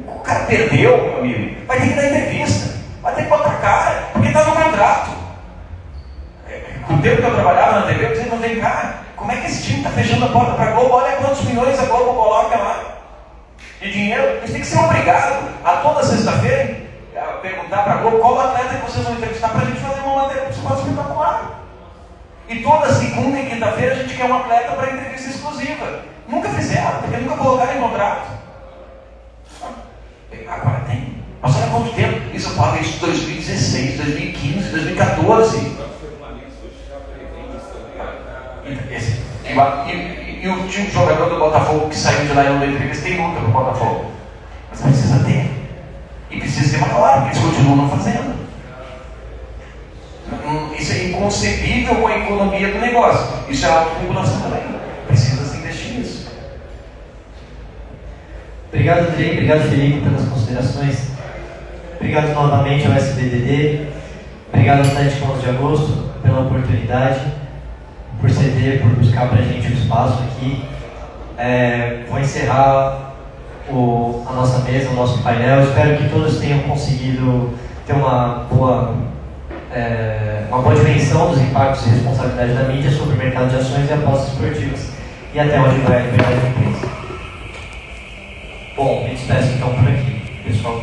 O cara perdeu, meu amigo, vai ter que dar entrevista, vai ter que botar a cara, porque está no contrato. O tempo que eu trabalhava na TV, eu dizia, não vem cá, como é que esse time está fechando a porta para a Globo? Olha quantos milhões a Globo coloca lá de dinheiro. Eles têm que ser obrigados a toda sexta-feira a perguntar para a Globo qual atleta que vocês vão entrevistar para a gente fazer uma matéria principal espetacular. E toda segunda e quinta-feira a gente quer um atleta para entrevista exclusiva. Nunca fizeram, porque nunca colocaram em contrato. Agora tem. Mas olha quanto tempo. Isso eu falo isso em 2016, 2015, 2014. E o time jogador do Botafogo que saiu de lá e não deu entrevista tem luta pro Botafogo. Mas precisa ter. E precisa ser maior, porque eles continuam não fazendo. Isso é inconcebível com a economia do negócio. Isso é autorregulação também. Precisa se investir nisso. Obrigado, Andrei. Obrigado, Felipe, pelas considerações. Obrigado novamente ao SBDD. Obrigado ao Atlético 11 de Agosto pela oportunidade, por ceder, por buscar para a gente o espaço aqui. Vou encerrar a nossa mesa, o nosso painel. Espero que todos tenham conseguido ter uma boa dimensão dos impactos e responsabilidades da mídia sobre o mercado de ações e apostas esportivas e até onde vai a liberdade da imprensa. Bom, me despeço então por aqui, pessoal.